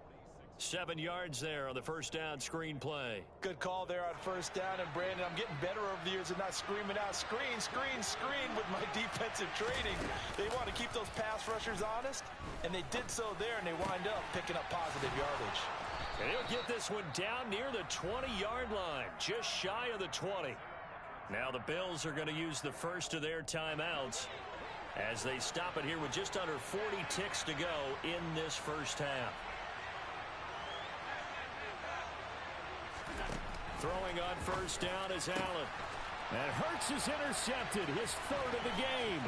7 yards there on the first down screen play. Good call there on first down. And, Brandon, I'm getting better over the years and not screaming out, screen, screen, screen with my defensive training. They want to keep those pass rushers honest, and they did so there, and they wind up picking up positive yardage. And he'll get this one down near the 20-yard line, just shy of the 20. Now the Bills are going to use the first of their timeouts as they stop it here with just under 40 ticks to go in this first half. Throwing on first down is Allen. And Hurts is intercepted, his 3rd of the game.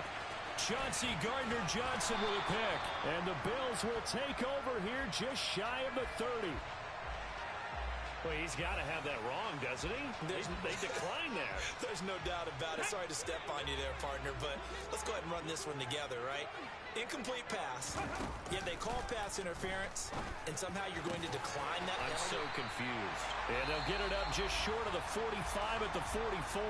Chauncey Gardner-Johnson with a pick. And the Bills will take over here just shy of the 30. Well, he's got to have that wrong, doesn't he? They decline there. There's no doubt about it. Sorry to step on you there, partner, but let's go ahead and run this one together, right? Incomplete pass. Yeah, they call pass interference, and somehow you're going to decline that. I'm so confused. And they'll get it up just short of the 45 at the 44.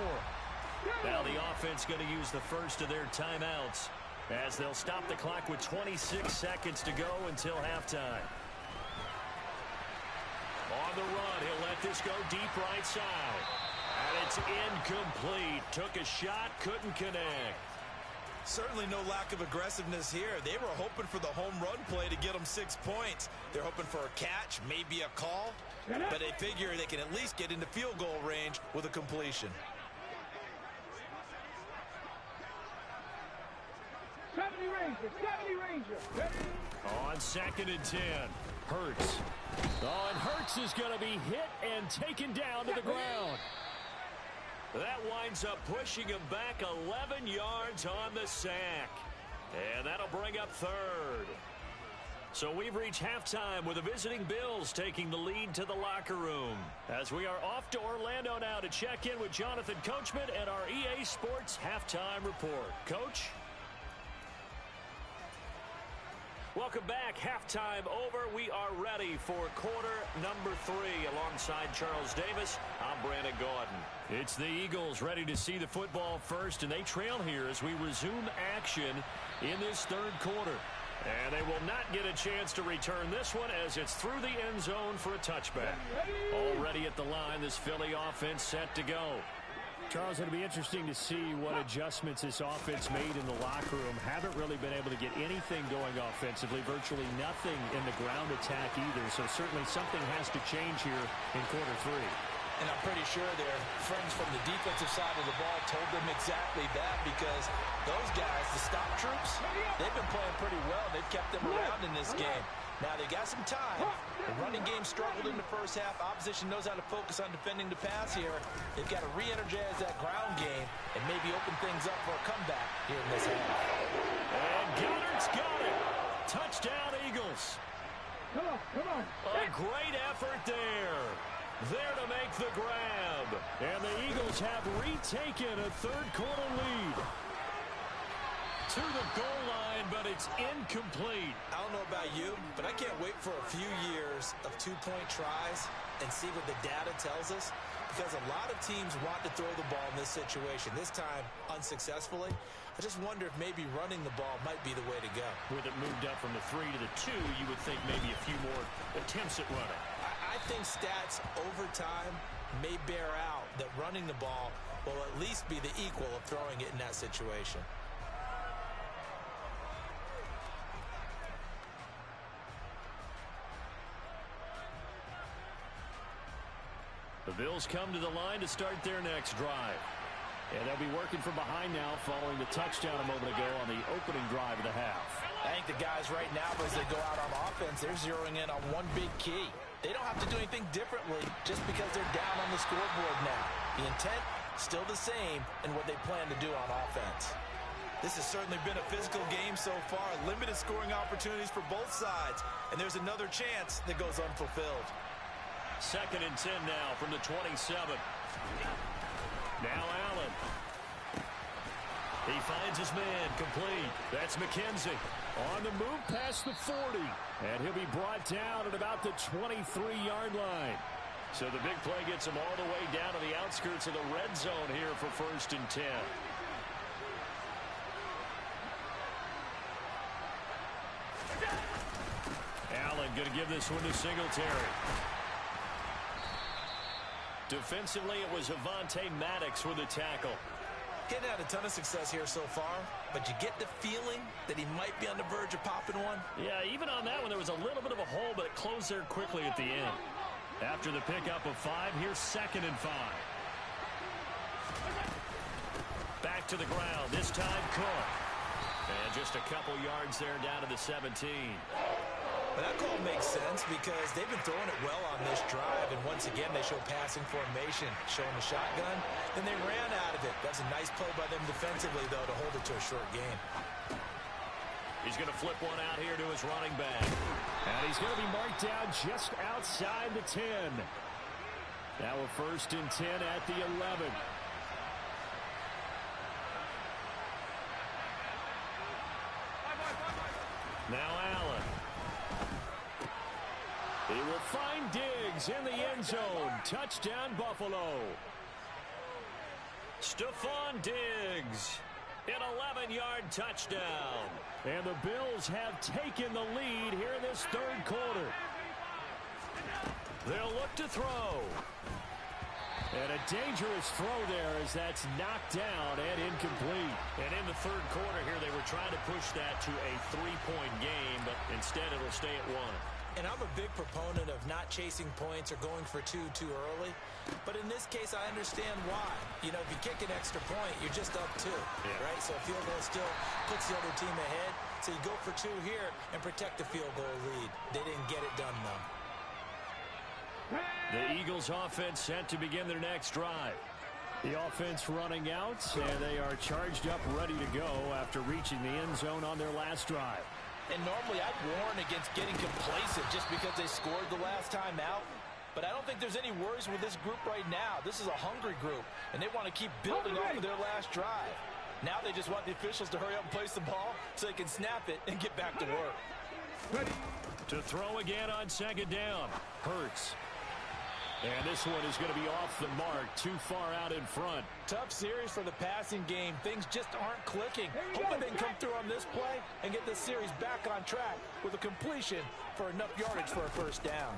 Now the offense going to use the first of their timeouts as they'll stop the clock with 26 seconds to go until halftime. On the run, he'll let this go deep right side. And it's incomplete. Took a shot, couldn't connect. Certainly no lack of aggressiveness here. They were hoping for the home run play to get them 6 points. They're hoping for a catch, maybe a call, but they figure they can at least get into field goal range with a completion. 70 Ranger. On 2nd and 10, Hurts. Oh, and Hurts is going to be hit and taken down to the ground. That winds up pushing him back 11 yards on the sack. And that'll bring up 3rd. So we've reached halftime with the visiting Bills taking the lead to the locker room. As we are off to Orlando now to check in with Jonathan Coachman and our EA Sports Halftime Report. Coach? Welcome back. Halftime over. We are ready for quarter number 3. Alongside Charles Davis, I'm Brandon Gaudin. It's the Eagles ready to see the football first, and they trail here as we resume action in this 3rd quarter. And they will not get a chance to return this one as it's through the end zone for a touchback. Already at the line, this Philly offense set to go. Charles, it'll be interesting to see what adjustments this offense made in the locker room. Haven't really been able to get anything going offensively, virtually nothing in the ground attack either. So certainly something has to change here in quarter 3. And I'm pretty sure their friends from the defensive side of the ball told them exactly that, because those guys, the stop troops, they've been playing pretty well. They've kept them around in this game. Now they got some time. The running game struggled in the first half. Opposition knows how to focus on defending the pass here. They've got to re-energize that ground game and maybe open things up for a comeback here in this half. And Goddard's got it. Touchdown, Eagles. Come on. A great effort there. There to make the grab. And the Eagles have retaken a 3rd quarter lead. To the goal line, but it's incomplete. I don't know about you, but I can't wait for a few years of 2-point tries and see what the data tells us, because a lot of teams want to throw the ball in this situation, this time unsuccessfully. I just wonder if maybe running the ball might be the way to go. With it moved up from the 3 to the 2, you would think maybe a few more attempts at running. I think stats over time may bear out that running the ball will at least be the equal of throwing it in that situation. The Bills come to the line to start their next drive. And they'll be working from behind now following the touchdown a moment ago on the opening drive of the half. I think the guys right now, as they go out on offense, they're zeroing in on one big key. They don't have to do anything differently just because they're down on the scoreboard now. The intent, still the same in what they plan to do on offense. This has certainly been a physical game so far. Limited scoring opportunities for both sides. And there's another chance that goes unfulfilled. 2nd and 10 now from the 27. Now Allen. He finds his man complete. That's McKenzie on the move past the 40. And he'll be brought down at about the 23-yard line. So the big play gets him all the way down to the outskirts of the red zone here for 1st and 10. Allen going to give this one to Singletary. Defensively, it was Avonte Maddox with a tackle. Getting had a ton of success here so far, but you get the feeling that he might be on the verge of popping one. Yeah, even on that one, there was a little bit of a hole, but it closed there quickly at the end. After the pickup of 5, here's 2nd and 5. Back to the ground, this time Cook. And just a couple yards there down to the 17. But that call makes sense because they've been throwing it well on this drive, and once again they show passing formation, showing the shotgun. Then they ran out of it. That's a nice play by them defensively, though, to hold it to a short game. He's going to flip one out here to his running back. And he's going to be marked down just outside the 10. Now a 1st and 10 at the 11. Now Allen. He will find Diggs in the end zone. Touchdown, Buffalo. Stephon Diggs. An 11-yard touchdown. And the Bills have taken the lead here in this 3rd quarter. They'll look to throw. And a dangerous throw there as that's knocked down and incomplete. And in the third quarter here, they were trying to push that to a 3-point game, but instead it'll stay at 1. And I'm a big proponent of not chasing points or going for two too early. But in this case, I understand why. You know, if you kick an extra point, you're just up 2, right? So a field goal still puts the other team ahead. So you go for 2 here and protect the field goal lead. They didn't get it done, though. The Eagles offense set to begin their next drive. The offense running out, and they are charged up, ready to go after reaching the end zone on their last drive. And normally I'd warn against getting complacent just because they scored the last time out. But I don't think there's any worries with this group right now. This is a hungry group, and they want to keep building off of their last drive. Now they just want the officials to hurry up and place the ball so they can snap it and get back to work. Ready. To throw again on second down. Hurts. And this one is going to be off the mark, too far out in front. Tough series for the passing game. Things just aren't clicking. Hoping they can come through on this play and get this series back on track with a completion for enough yardage for a first down.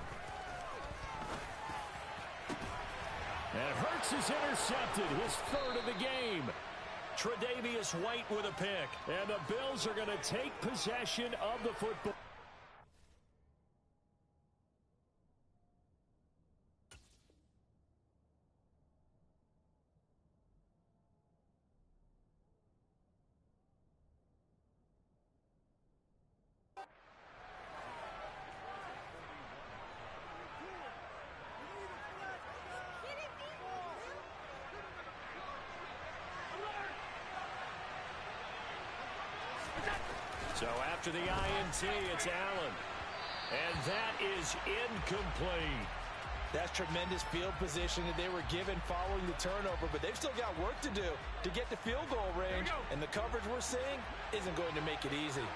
And Hurts is intercepted, his 3rd of the game. Tre'Davious White with a pick. And the Bills are going to take possession of the football. So after the INT, it's Allen. And that is incomplete. That's tremendous field position that they were given following the turnover, but they've still got work to do to get to field goal range, and the coverage we're seeing isn't going to make it easy.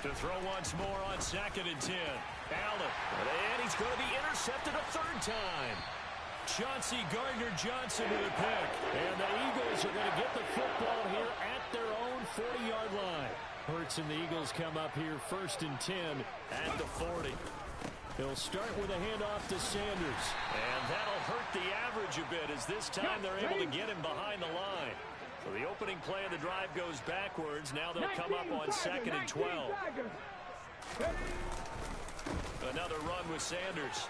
To throw once more on 2nd and 10. Allen, and he's going to be intercepted a 3rd time. Chauncey Gardner-Johnson with a pick. And the Eagles are going to get the football here at their own 40-yard line. Hurts and the Eagles come up here 1st and 10 at the 40. They'll start with a handoff to Sanders. And that'll hurt the average a bit as this time they're able to get him behind the line. So the opening play of the drive goes backwards. Now they'll come up on 2nd and 12. Another run with Sanders.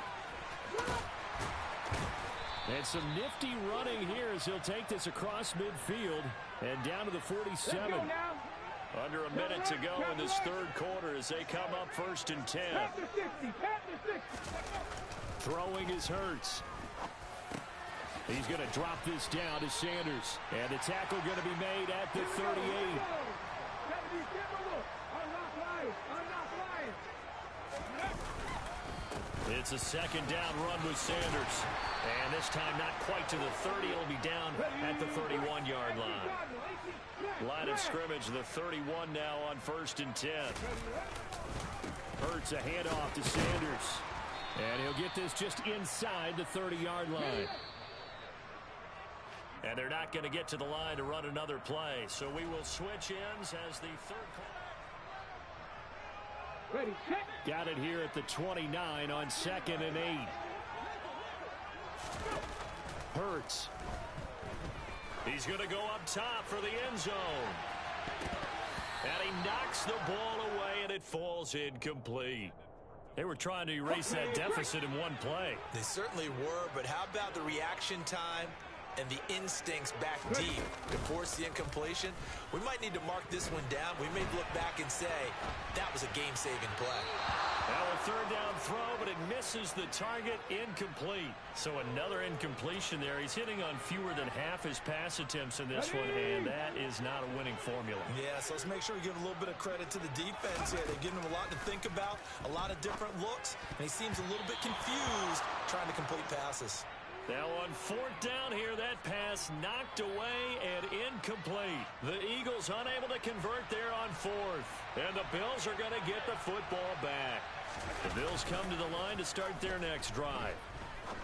And some nifty running here as he'll take this across midfield and down to the 47. Under a minute to go in this 3rd quarter as they come up 1st and 10. Throwing is Hurts. He's going to drop this down to Sanders. And the tackle going to be made at the 38. It's a 2nd down run with Sanders. And this time not quite to the 30. It'll be down at the 31-yard line. Line of scrimmage, the 31 now on 1st and 10. Hurts a handoff to Sanders. And he'll get this just inside the 30-yard line. And they're not going to get to the line to run another play. So we will switch ends as the 3rd quarter. Got it here at the 29 on 2nd and 8. Hurts. He's going to go up top for the end zone. And he knocks the ball away, and it falls incomplete. They were trying to erase that deficit in one play. They certainly were, but how about the reaction time and the instincts back deep to force the incompletion? We might need to mark this one down. We may look back and say that was a game-saving play. Now a 3rd down throw, but it misses the target, incomplete. So another incompletion there. He's hitting on fewer than half his pass attempts in this one, and that is not a winning formula. Yeah, so let's make sure we give a little bit of credit to the defense here. They've given him a lot to think about, a lot of different looks, and he seems a little bit confused trying to complete passes. Now on 4th down here, that pass knocked away and incomplete. The Eagles unable to convert there on 4th. And the Bills are going to get the football back. The Bills come to the line to start their next drive.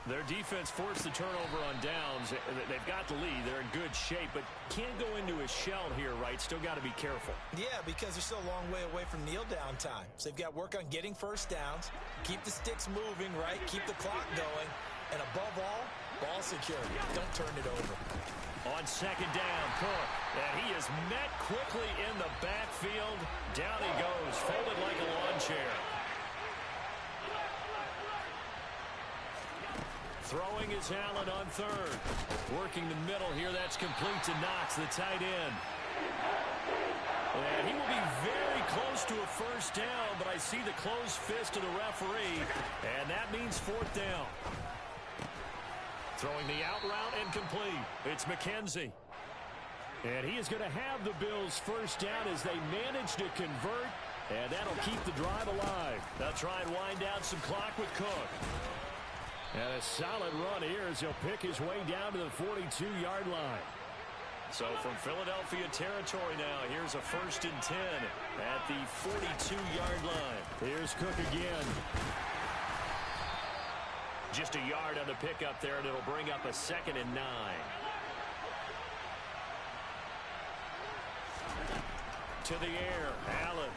Their defense forced the turnover on downs. They've got the lead. They're in good shape, but can't go into a shell here, right? Still got to be careful. Yeah, because they're still a long way away from kneel down time. So they've got to work on getting first downs, keep the sticks moving, right? Keep the clock going. And above all, ball secure. Don't turn it over. On second down, Cook. And he is met quickly in the backfield. Down he goes, folded like a lawn chair. Throwing is Allen on third. Working the middle here. That's complete to Knox, the tight end. And he will be very close to a first down, but I see the closed fist of the referee, and that means fourth down. Throwing the out route and complete. It's McKenzie. And he is going to have the Bills first down as they manage to convert, and that'll keep the drive alive. They'll try and wind down some clock with Cook. And a solid run here as he'll pick his way down to the 42-yard line. So from Philadelphia territory now, here's a 1st and 10 at the 42-yard line. Here's Cook again. Just a yard on the pickup there, and it'll bring up a 2nd and 9. To the air, Allen.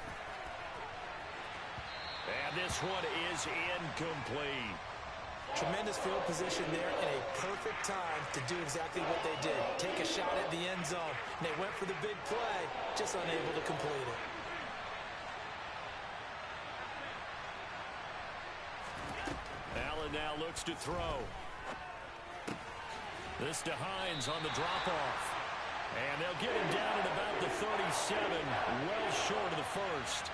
And this one is incomplete. Tremendous field position there and a perfect time to do exactly what they did. Take a shot at the end zone. And they went for the big play, just unable to complete it. Allen now looks to throw. This to Hines on the drop-off. And they'll get him down at about the 37, well short of the first.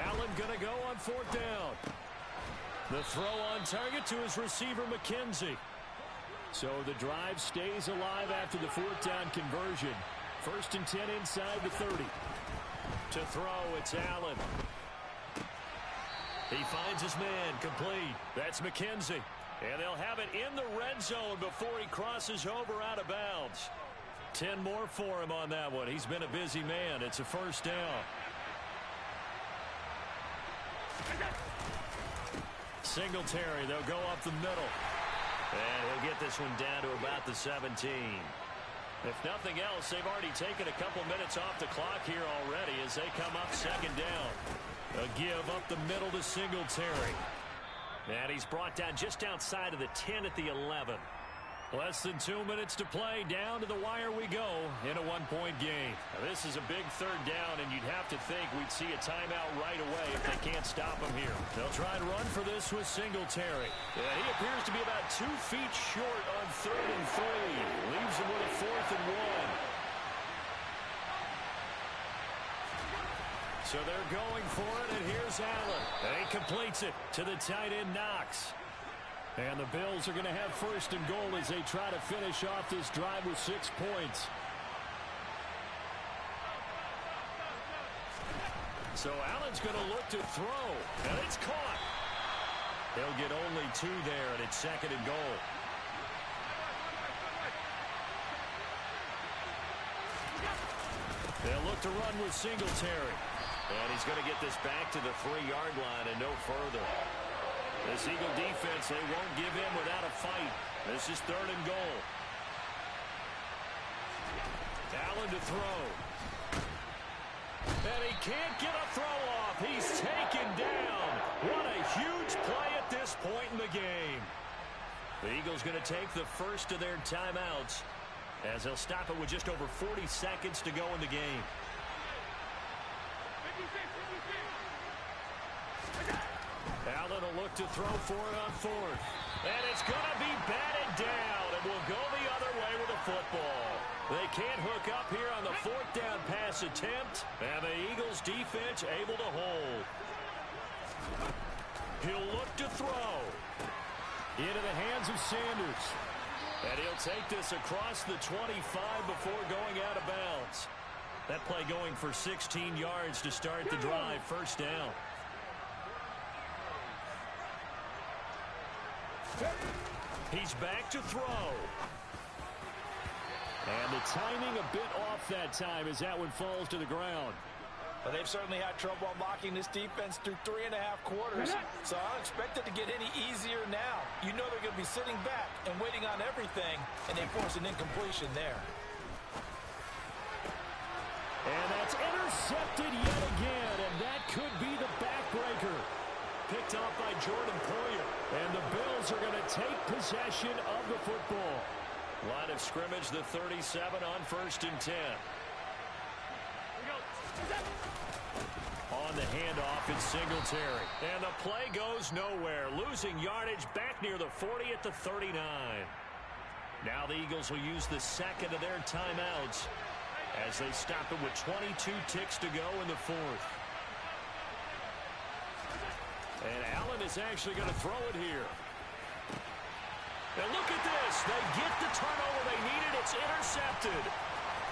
Allen going to go on 4th down. The throw on target to his receiver, McKenzie. So the drive stays alive after the 4th down conversion. 1st and 10 inside the 30. To throw, it's Allen. He finds his man, complete. That's McKenzie. And they'll have it in the red zone before he crosses over out of bounds. 10 more for him on that one. He's been a busy man. It's a first down. Singletary, they'll go up the middle. And he'll get this one down to about the 17. If nothing else, they've already taken a couple minutes off the clock here already as they come up 2nd down. A give up the middle to Singletary. And he's brought down just outside of the 10 at the 11. Less than 2 minutes to play. Down to the wire we go in a one-point game. Now, this is a big 3rd down, and you'd have to think we'd see a timeout right away if they can't stop him here. They'll try and run for this with Singletary. Yeah, he appears to be about 2 feet short on 3rd and 3. Leaves him with a 4th and 1. So they're going for it, and here's Allen. And he completes it to the tight end, Knox. And the Bills are going to have 1st and goal as they try to finish off this drive with 6 points. So Allen's going to look to throw, and it's caught. They'll get only 2 there, and it's 2nd and goal. They'll look to run with Singletary. And he's going to get this back to the 3-yard line and no further. This Eagle defense, they won't give in without a fight. This is 3rd and goal. Allen to throw. And he can't get a throw off. He's taken down. What a huge play at this point in the game. The Eagles going to take the first of their timeouts as they'll stop it with just over 40 seconds to go in the game. Allen will look to throw for it on 4th. And it's going to be batted down. And will go the other way with the football. They can't hook up here on the 4th down pass attempt. And the Eagles defense able to hold. He'll look to throw. Into the hands of Sanders. And he'll take this across the 25 before going out of bounds. That play going for 16 yards to start the drive. 1st down. He's back to throw. And the timing a bit off that time as that one falls to the ground. Well, they've certainly had trouble unlocking this defense through 3.5 quarters, so I don't expect it to get any easier now. You know they're going to be sitting back and waiting on everything, and they force an incompletion there. And that's intercepted yet again, and that could be the backbreaker. picked off by Jordan Poyer. And the Bills are going to take possession of the football. Line of scrimmage, the 37 on 1st and 10. On the handoff, it's Singletary. And the play goes nowhere. Losing yardage back near the 40 at the 39. Now the Eagles will use the second of their timeouts as they stop it with 22 ticks to go in the 4th. And Allen is actually going to throw it here. And look at this. They get the turnover they needed. It's intercepted.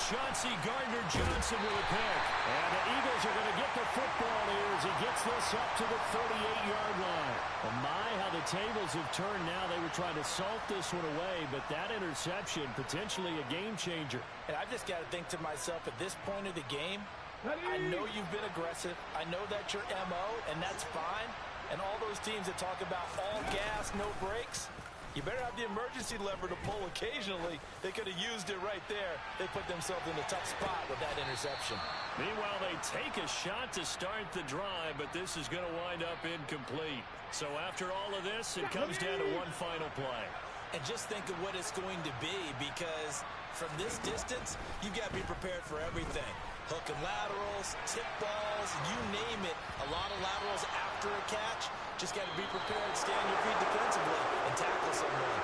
Chauncey Gardner-Johnson with a pick. And the Eagles are going to get the football here as he gets this up to the 38-yard line. Oh my, how the tables have turned now. They were trying to salt this one away, but that interception, potentially a game changer. And I've just got to think to myself, at this point of the game, I know you've been aggressive. I know that's your MO, and that's fine. And all those teams that talk about all gas, no brakes, you better have the emergency lever to pull occasionally. They could have used it right there. They put themselves in a tough spot with that interception. Meanwhile, they take a shot to start the drive, but this is going to wind up incomplete. So after all of this, it comes down to one final play. And just think of what it's going to be, because from this distance, you've got to be prepared for everything. Hook and laterals, tip balls, you name it. A lot of laterals after a catch. Just got to be prepared, stay on your feet defensively, and tackle someone.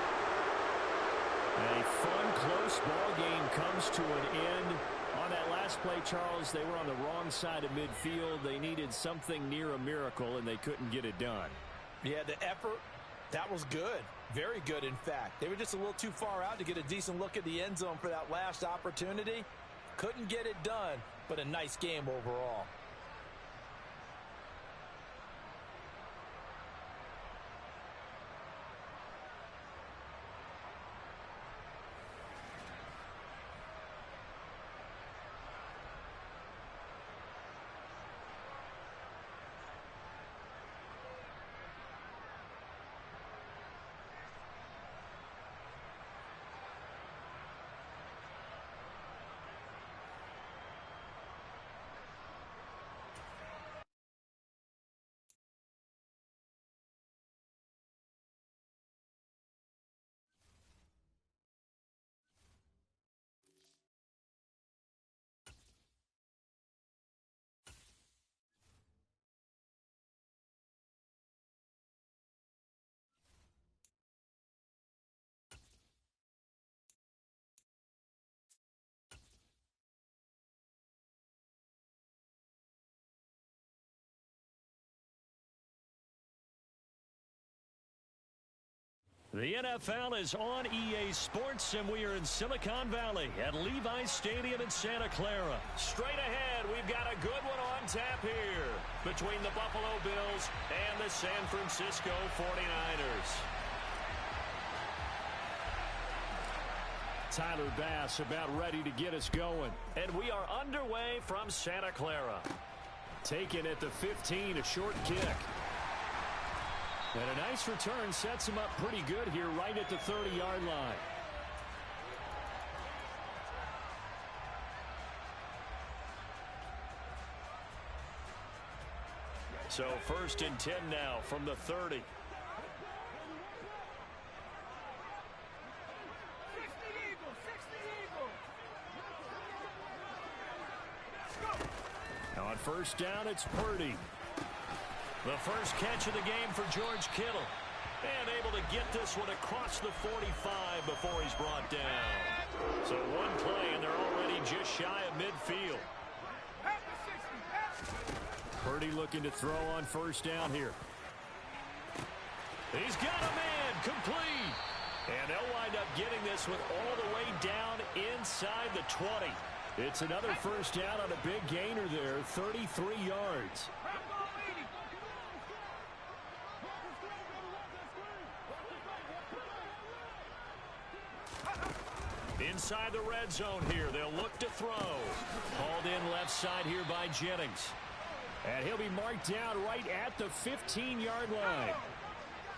A fun, close ball game comes to an end. On that last play, Charles, they were on the wrong side of midfield. They needed something near a miracle, and they couldn't get it done. Yeah, the effort, that was good. Very good, in fact. They were just a little too far out to get a decent look at the end zone for that last opportunity. Couldn't get it done, but a nice game overall. The NFL is on EA Sports, and we are in Silicon Valley at Levi's Stadium in Santa Clara. Straight ahead, we've got a good one on tap here between the Buffalo Bills and the San Francisco 49ers. Tyler Bass about ready to get us going. And we are underway from Santa Clara. Taken at the 15, a short kick. And a nice return sets him up pretty good here right at the 30-yard line. So 1st and 10 now from the 30. On 1st down, it's Purdy. The first catch of the game for George Kittle. And able to get this one across the 45 before he's brought down. So one play, and they're already just shy of midfield. Purdy looking to throw on 1st down here. He's got a man, complete. And they'll wind up getting this one all the way down inside the 20. It's another 1st down on a big gainer there, 33 yards. Inside the red zone here, they'll look to throw. Hauled in left side here by Jennings. And he'll be marked down right at the 15-yard line.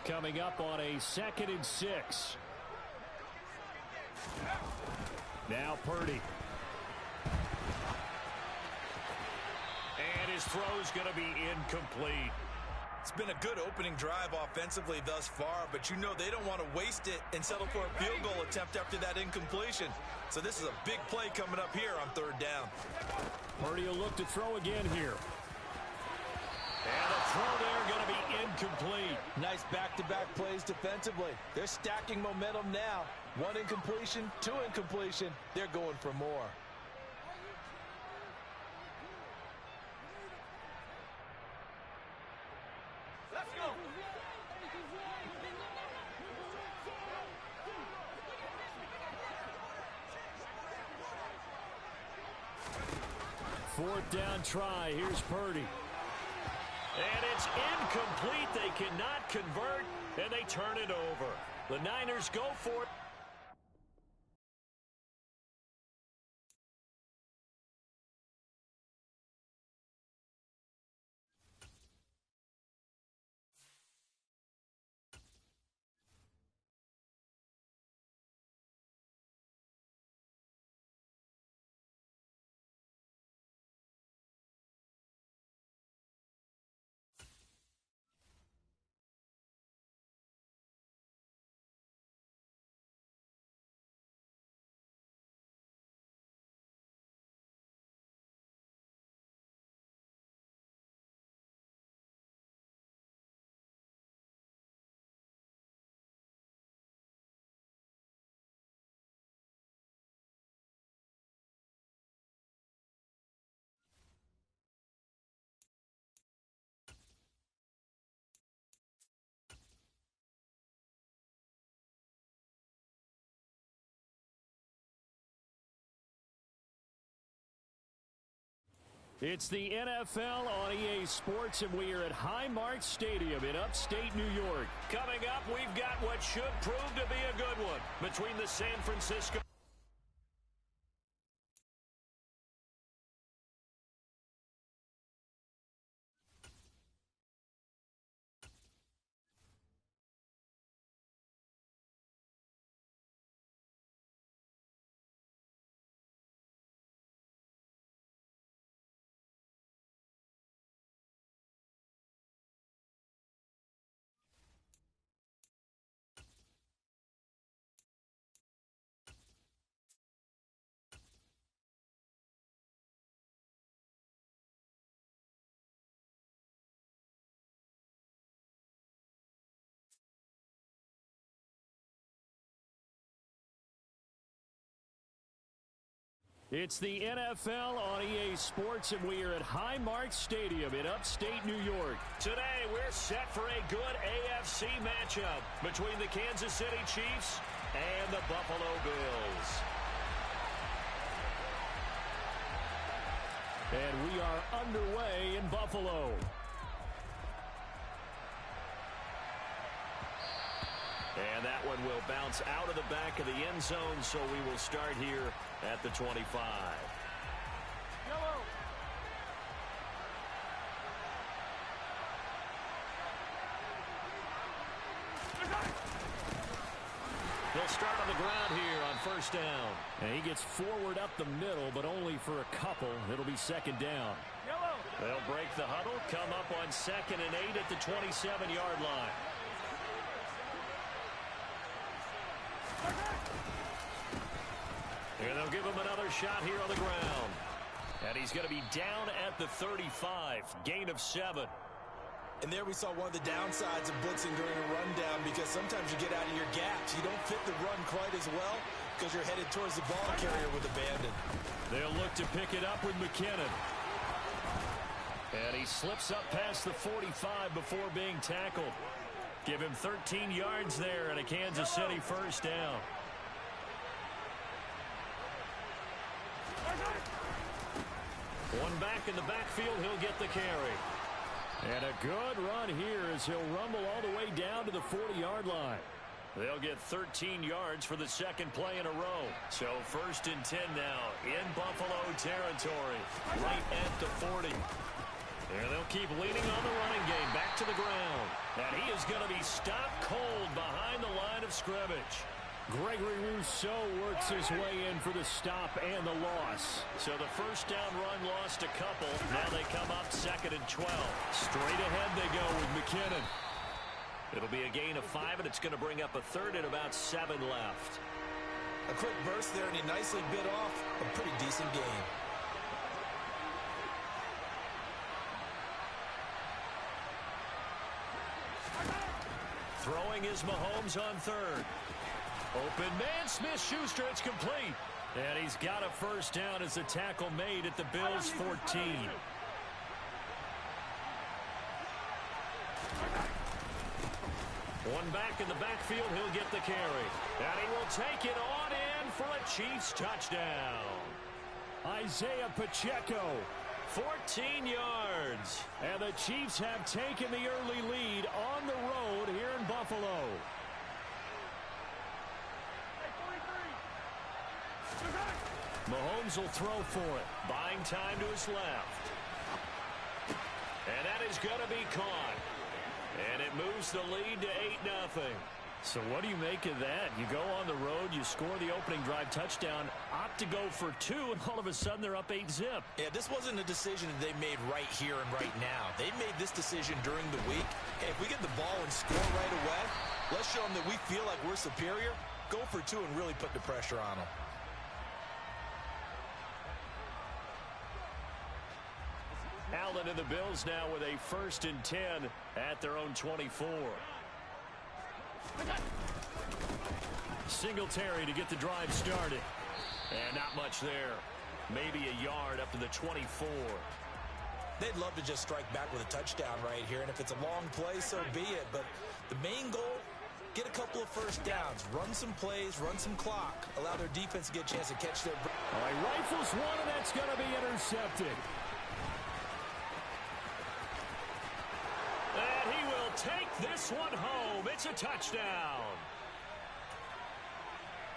Coming up on a 2nd and 6. Now Purdy. And his throw's going to be incomplete. It's been a good opening drive offensively thus far, but you know they don't want to waste it and settle for a field goal attempt after that incompletion. So this is a big play coming up here on third down. Purdy will look to throw again here. And the throw there going to be incomplete. Nice back-to-back plays defensively. They're stacking momentum now. One incompletion, two incompletion. They're going for more. Let's go. Fourth down try. Here's Purdy. And it's incomplete. They cannot convert, and they turn it over. The Niners go for it. It's the NFL on EA Sports, and we are at Highmark Stadium in upstate New York. Coming up, we've got what should prove to be a good one between the San Francisco... It's the NFL on EA Sports, and we are at Highmark Stadium in upstate New York. Today, we're set for a good AFC matchup between the Kansas City Chiefs and the Buffalo Bills. And we are underway in Buffalo. And that one will bounce out of the back of the end zone, so we will start here at the 25. Yellow. They'll start on the ground here on first down. And he gets forward up the middle, but only for a couple. It'll be second down. Yellow. They'll break the huddle, come up on 2nd and 8 at the 27-yard line. And they'll give him another shot here on the ground. And he's going to be down at the 35. Gain of 7. And there we saw one of the downsides of blitzing during a rundown, because sometimes you get out of your gaps. You don't fit the run quite as well because you're headed towards the ball carrier with abandon. They'll look to pick it up with McKinnon. And he slips up past the 45 before being tackled. Give him 13 yards there and a Kansas City first down. One back in the backfield, he'll get the carry. And a good run here as he'll rumble all the way down to the 40-yard line. They'll get 13 yards for the second play in a row. So 1st and 10 now in Buffalo territory, right at the 40. And they'll keep leaning on the running game back to the ground. And he is going to be stopped cold behind the line of scrimmage. Gregory Rousseau works his way in for the stop and the loss. So the first down run lost a couple. Now they come up 2nd and 12. Straight ahead they go with McKinnon. It'll be a gain of 5, and it's going to bring up a 3rd and about 7 left. A quick burst there, and he nicely bit off a pretty decent gain. Throwing is Mahomes on 3rd. Open man, Smith-Schuster, it's complete. And he's got a first down as the tackle made at the Bills' 14. One back in the backfield, he'll get the carry. And he will take it on in for a Chiefs touchdown. Isaiah Pacheco, 14 yards. And the Chiefs have taken the early lead on the road here in Buffalo. Mahomes will throw for it. Buying time to his left. And that is going to be caught. And it moves the lead to 8-0. So what do you make of that? You go on the road, you score the opening drive touchdown, opt to go for 2, and all of a sudden they're up 8-zip. Yeah, this wasn't a decision they made right here and right now. They made this decision during the week. Hey, if we get the ball and score right away, let's show them that we feel like we're superior. Go for 2 and really put the pressure on them. Allen and the Bills now with a 1st and 10 at their own 24. Singletary to get the drive started. And not much there. Maybe a yard up to the 24. They'd love to just strike back with a touchdown right here, and if it's a long play, so be it. But the main goal, get a couple of first downs, run some plays, run some clock, allow their defense to get a chance to catch their breath. All right, rifles one, and that's going to be intercepted. And he will take this one home. It's a touchdown.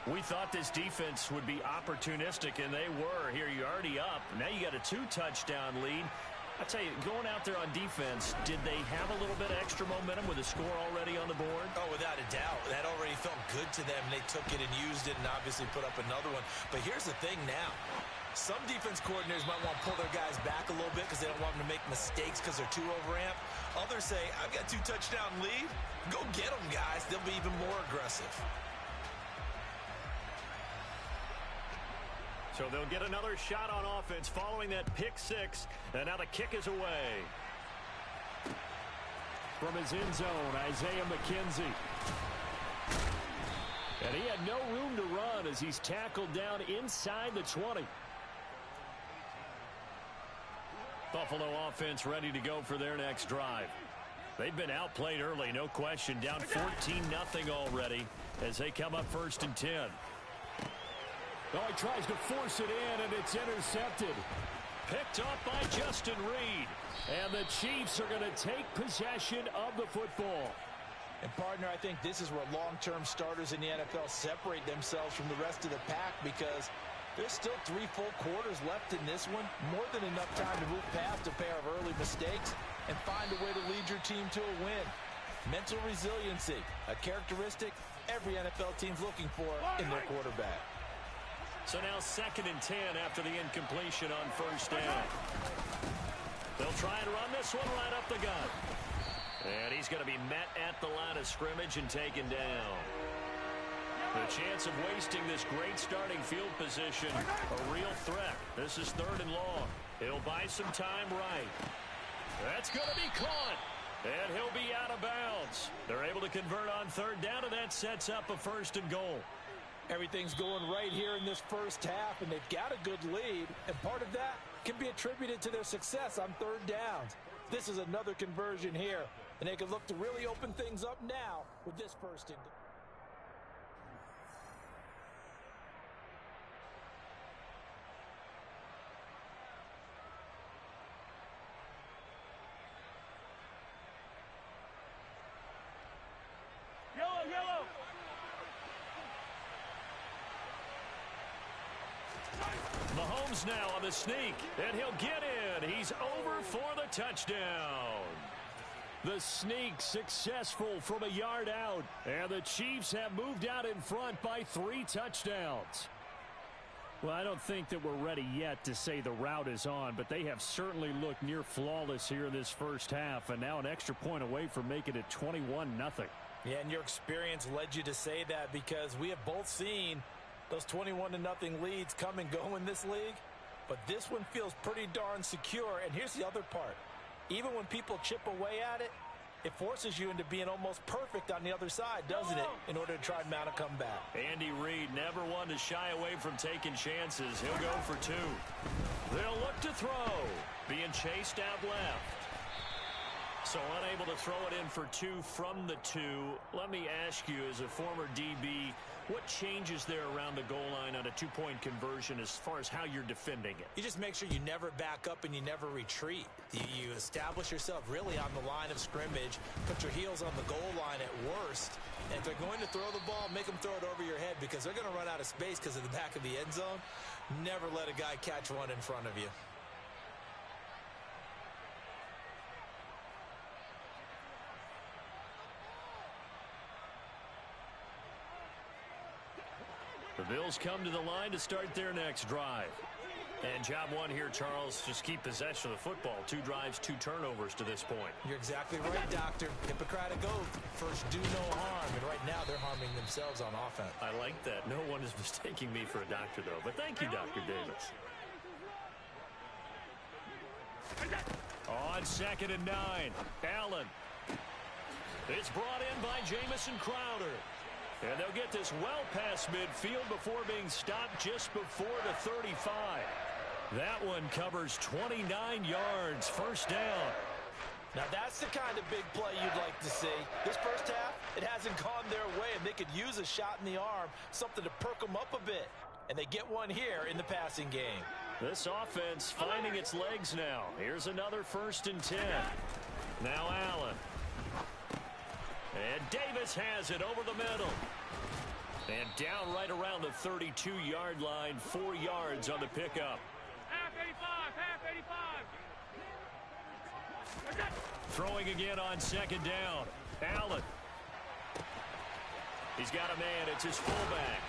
We thought this defense would be opportunistic, and they were. Here, you're already up. Now you got a 2-touchdown lead. I tell you, going out there on defense, did they have a little bit of extra momentum with a score already on the board? Oh, without a doubt. That already felt good to them. They took it and used it and obviously put up another one. But here's the thing now. Some defense coordinators might want to pull their guys back a little bit because they don't want them to make mistakes because they're too overamped. Others say, I've got 2-touchdown lead. Go get them, guys. They'll be even more aggressive. So they'll get another shot on offense following that pick 6. And now the kick is away. From his end zone, Isaiah McKenzie. And he had no room to run as he's tackled down inside the 20. Buffalo offense ready to go for their next drive. They've been outplayed early, no question. Down 14-0 already as they come up 1st and 10. Oh, he tries to force it in, and it's intercepted. Picked up by Justin Reed. And the Chiefs are going to take possession of the football. And, partner, I think this is where long-term starters in the NFL separate themselves from the rest of the pack because there's still 3 full quarters left in this one. More than enough time to move past a pair of early mistakes and find a way to lead your team to a win. Mental resiliency, a characteristic every NFL team's looking for in their quarterback. So now 2nd and 10 after the incompletion on 1st down. They'll try and run this one right up the gut. And he's going to be met at the line of scrimmage and taken down. The chance of wasting this great starting field position, a real threat. This is 3rd and long. He'll buy some time right. That's going to be caught. And he'll be out of bounds. They're able to convert on 3rd down, and that sets up a 1st and goal. Everything's going right here in this first half, and they've got a good lead. And part of that can be attributed to their success on 3rd downs. This is another conversion here, and they can look to really open things up now with this 1st and goal. Yellow! Mahomes now on the sneak, and he'll get in. He's over for the touchdown. The sneak successful from a yard out. And the Chiefs have moved out in front by 3 touchdowns. Well, I don't think that we're ready yet to say the route is on, but they have certainly looked near flawless here in this first half, and now an extra point away from making it 21-0. Yeah, and your experience led you to say that because we have both seen those 21-0 leads come and go in this league, but this one feels pretty darn secure. And here's the other part. Even when people chip away at it, it forces you into being almost perfect on the other side, doesn't it, in order to try and mount a comeback. Andy Reid never one to shy away from taking chances. He'll go for 2. They'll look to throw. Being chased out left. So unable to throw it in for 2 from the 2. Let me ask you, as a former DB, what changes there around the goal line on a 2-point conversion as far as how you're defending it? You just make sure you never back up and you never retreat. You establish yourself really on the line of scrimmage, put your heels on the goal line at worst, and if they're going to throw the ball, make them throw it over your head because they're going to run out of space because of the back of the end zone. Never let a guy catch one in front of you. The Bills come to the line to start their next drive. And job one here, Charles, just keep possession of the football. 2 drives, 2 turnovers to this point. You're exactly right, Doctor. Hippocratic oath. First, do no harm. And right now, they're harming themselves on offense. I like that. No one is mistaking me for a doctor, though. But thank you, Dr. Davis. On 2nd and 9, Allen. It's brought in by Jamison Crowder. And they'll get this well past midfield before being stopped just before the 35. That one covers 29 yards, first down. Now that's the kind of big play you'd like to see. This first half, it hasn't gone their way, and they could use a shot in the arm, something to perk them up a bit. And they get one here in the passing game. This offense finding its legs now. Here's another 1st and 10. Now Allen. And Davis has it over the middle. And down right around the 32-yard line, 4 yards on the pickup. Half 85. Throwing again on 2nd down. Allen. He's got a man. It's his fullback.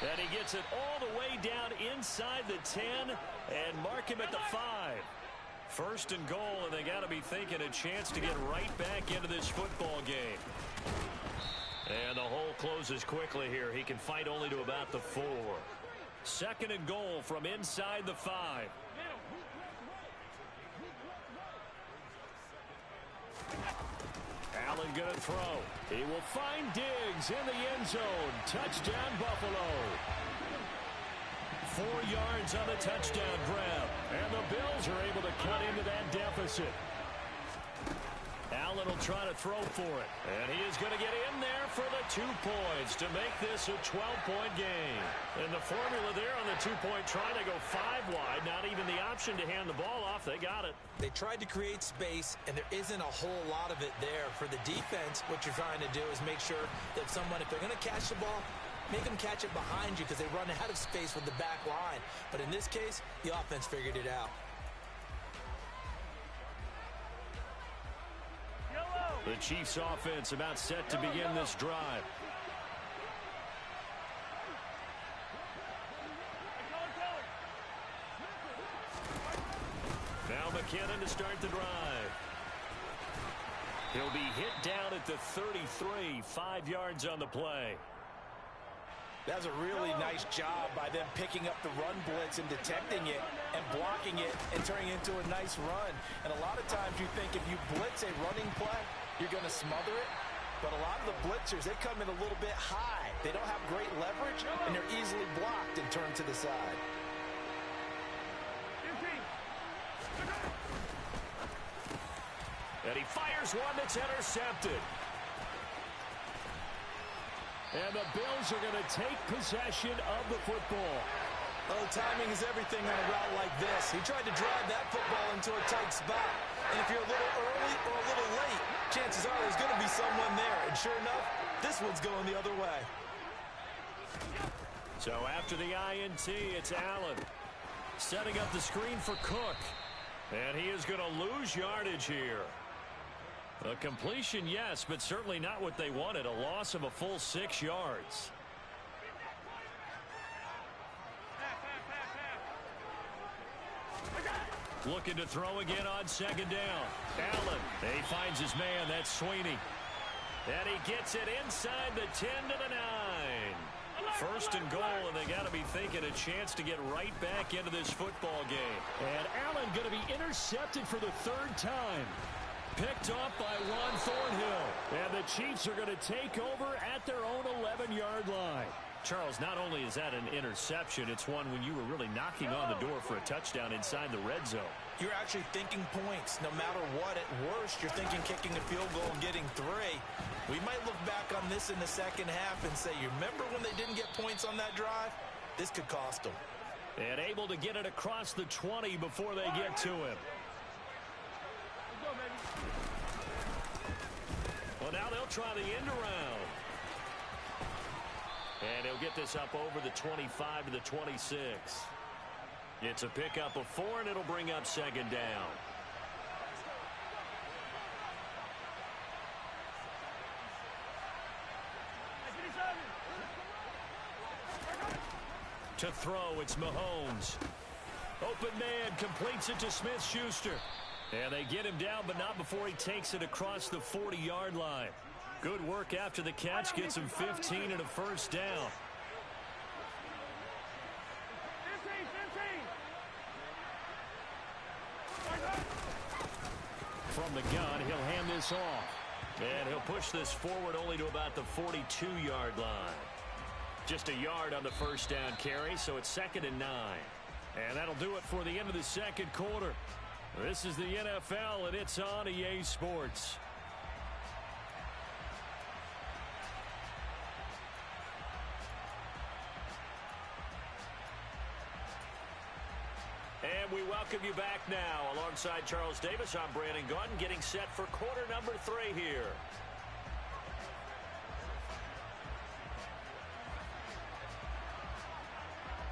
And he gets it all the way down inside the 10 and mark him at the 5. 1st and goal, and they got to be thinking a chance to get right back into this football game. And the hole closes quickly here. He can fight only to about the 4. 2nd and goal from inside the 5. Allen going to throw. He will find Diggs in the end zone. Touchdown, Buffalo. 4 yards on the touchdown grab. And the Bills are able to cut into that deficit. Allen will try to throw for it. And he is going to get in there for the 2 points to make this a 12-point game. And the formula there on the 2-point try to go 5 wide. Not even the option to hand the ball off. They got it. They tried to create space, and there isn't a whole lot of it there. For the defense, what you're trying to do is make sure that if they're going to catch the ball, make them catch it behind you because they run out of space with the back line. But in this case, the offense figured it out. The Chiefs offense about set to begin this drive. Now McKinnon to start the drive. He'll be hit down at the 33, 5 yards on the play. That's a really nice job by them picking up the run blitz and detecting it and blocking it and turning it into a nice run. And a lot of times you think if you blitz a running play, you're going to smother it. But a lot of the blitzers, they come in a little bit high. They don't have great leverage, and they're easily blocked and turned to the side. And he fires one that's intercepted. And the Bills are going to take possession of the football. Oh, timing is everything on a route like this. He tried to drive that football into a tight spot. And if you're a little early or a little late, chances are there's going to be someone there. And sure enough, this one's going the other way. So after the INT, it's Allen setting up the screen for Cook. And he is going to lose yardage here. A completion, yes, but certainly not what they wanted. A loss of a full 6 yards. Looking to throw again on second down. Allen, he finds his man. That's Sweeney. And he gets it inside the 10 to the 9. First and goal, and they got to be thinking a chance to get right back into this football game. And Allen going to be intercepted for the 3rd time. Picked off by Juan Thornhill. And the Chiefs are going to take over at their own 11-yard line. Charles, not only is that an interception, it's one when you were really knocking on the door for a touchdown inside the red zone. You're actually thinking points. No matter what, at worst, you're thinking kicking a field goal and getting 3. We might look back on this in the second half and say, you remember when they didn't get points on that drive? This could cost them. And able to get it across the 20 before they get to him. Well, now they'll try the end around. And he'll get this up over the 25 to the 26. It's a pickup of 4, and it'll bring up second down. To throw, it's Mahomes. Open man, completes it to Smith-Schuster. And they get him down, but not before he takes it across the 40-yard line. Good work after the catch, gets him 15 and a first down. 15. From the gun, he'll hand this off. And he'll push this forward only to about the 42-yard line. Just a yard on the first down carry, so it's 2nd and 9. And that'll do it for the end of the second quarter. This is the NFL, and it's on EA Sports. And we welcome you back now. Alongside Charles Davis, I'm Brandon Gaudin, getting set for quarter number 3 here.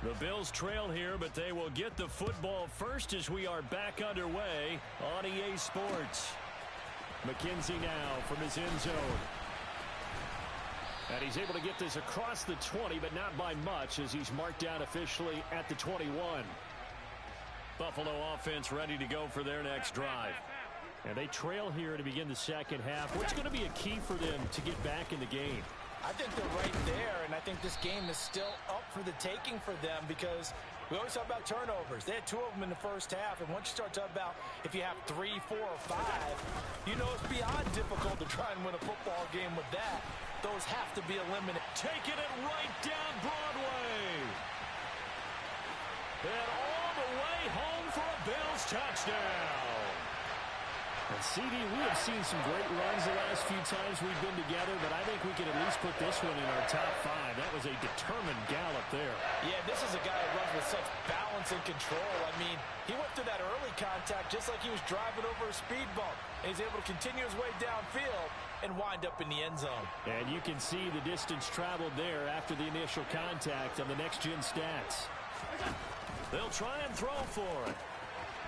The Bills trail here, but they will get the football first as we are back underway on EA Sports. McKenzie now from his end zone. And he's able to get this across the 20, but not by much as he's marked down officially at the 21. Buffalo offense ready to go for their next drive. And they trail here to begin the second half. What's going to be a key for them to get back in the game? I think they're right there, and I think this game is still up for the taking for them because we always talk about turnovers. They had 2 of them in the first half, and once you start talking about if you have 3, 4, or 5, you know it's beyond difficult to try and win a football game with that. Those have to be eliminated. Taking it right down Broadway. And all the way home for a Bills touchdown. And CD, we have seen some great runs the last few times we've been together, but I think we can at least put this one in our top 5. That was a determined gallop there. Yeah, this is a guy who runs with such balance and control. I mean, he went through that early contact just like he was driving over a speed bump. And he's able to continue his way downfield and wind up in the end zone. And you can see the distance traveled there after the initial contact on the next-gen stats. They'll try and throw for it.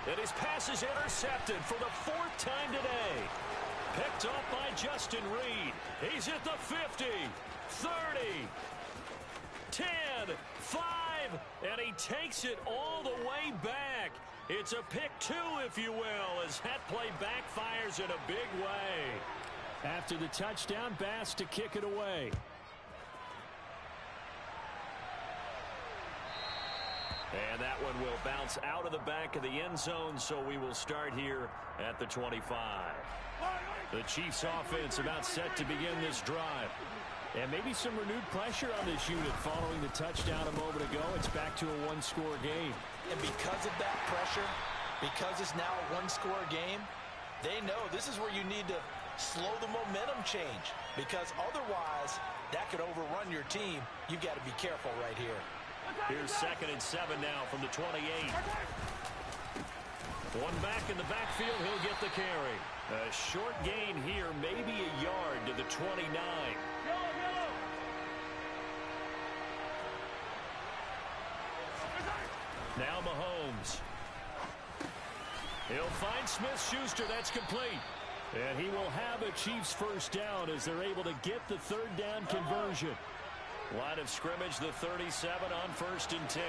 And his pass is intercepted for the 4th time today. Picked off by Justin Reed. He's at the 50, 30, 10, 5, and he takes it all the way back. It's a pick 2, if you will, as that play backfires in a big way. After the touchdown, Bass to kick it away. And that one will bounce out of the back of the end zone, so we will start here at the 25. The Chiefs offense about set to begin this drive. And maybe some renewed pressure on this unit following the touchdown a moment ago. It's back to a 1-score game. And because of that pressure, because it's now a 1-score game, they know this is where you need to slow the momentum change. Because otherwise, that could overrun your team. You've got to be careful right here. Here's 2nd and 7 now from the 28. One back in the backfield, he'll get the carry. A short gain here, maybe a yard to the 29. Now Mahomes. He'll find Smith-Schuster. That's complete. And he will have a Chiefs first down as they're able to get the third down conversion. Line of scrimmage, the 37 on 1st and 10.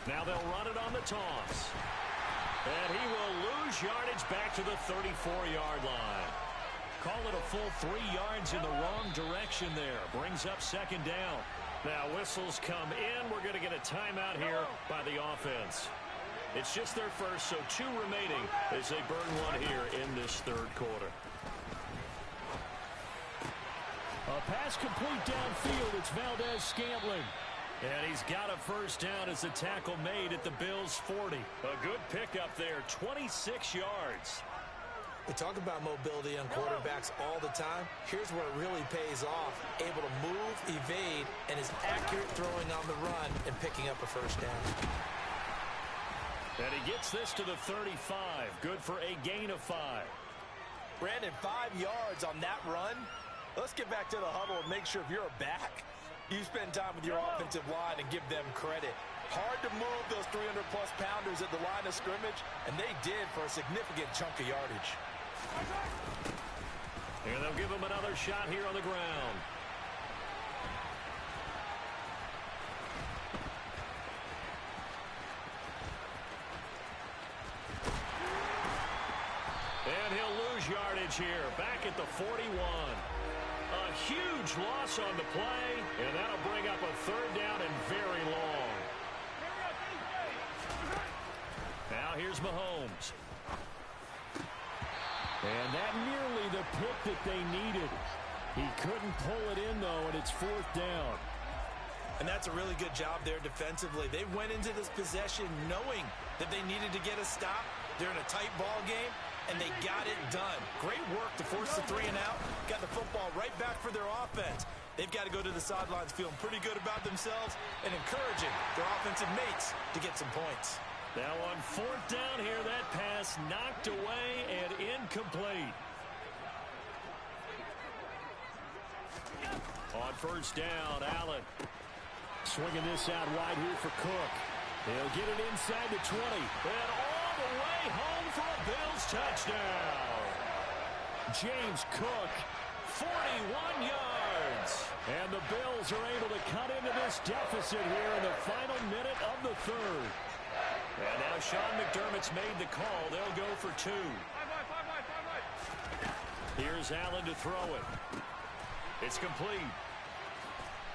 Now they'll run it on the toss. And he will lose yardage back to the 34-yard line. Call it a full 3 yards in the wrong direction there. Brings up 2nd down. Now whistles come in. We're going to get a timeout here by the offense. It's just their first, so 2 remaining as they burn one here in this 3rd quarter. A pass complete downfield. It's Valdez-Scantling. And he's got a first down as the tackle made at the Bills' 40. A good pickup there, 26 yards. We talk about mobility on quarterbacks all the time. Here's where it really pays off. Able to move, evade, and is accurate throwing on the run and picking up a first down. And he gets this to the 35. Good for a gain of 5. Brandon, 5 yards on that run. Let's get back to the huddle and make sure if you're a back, you spend time with your offensive line and give them credit. Hard to move those 300-plus pounders at the line of scrimmage, and they did for a significant chunk of yardage. And they'll give him another shot here on the ground. And he'll lose yardage here, back at the 41. A huge loss on the play, and that'll bring up a 3rd down and very long. Now here's Mahomes. And that nearly the pick that they needed. He couldn't pull it in, though, and it's 4th down. And that's a really good job there defensively. They went into this possession knowing that they needed to get a stop. They're in a tight ball game, and they got it done. Great work to force the 3 and out. Got the football right back for their offense. They've got to go to the sidelines feeling pretty good about themselves and encouraging their offensive mates to get some points. Now on 4th down here, that pass knocked away and incomplete. On 1st down, Allen. Swinging this out wide here for Cook. He'll get it inside the 20. And all the way home for a Bills touchdown. James Cook, 41 yards. And the Bills are able to cut into this deficit here in the final minute of the 3rd. And now Sean McDermott's made the call. They'll go for 2. Here's Allen to throw it. It's complete.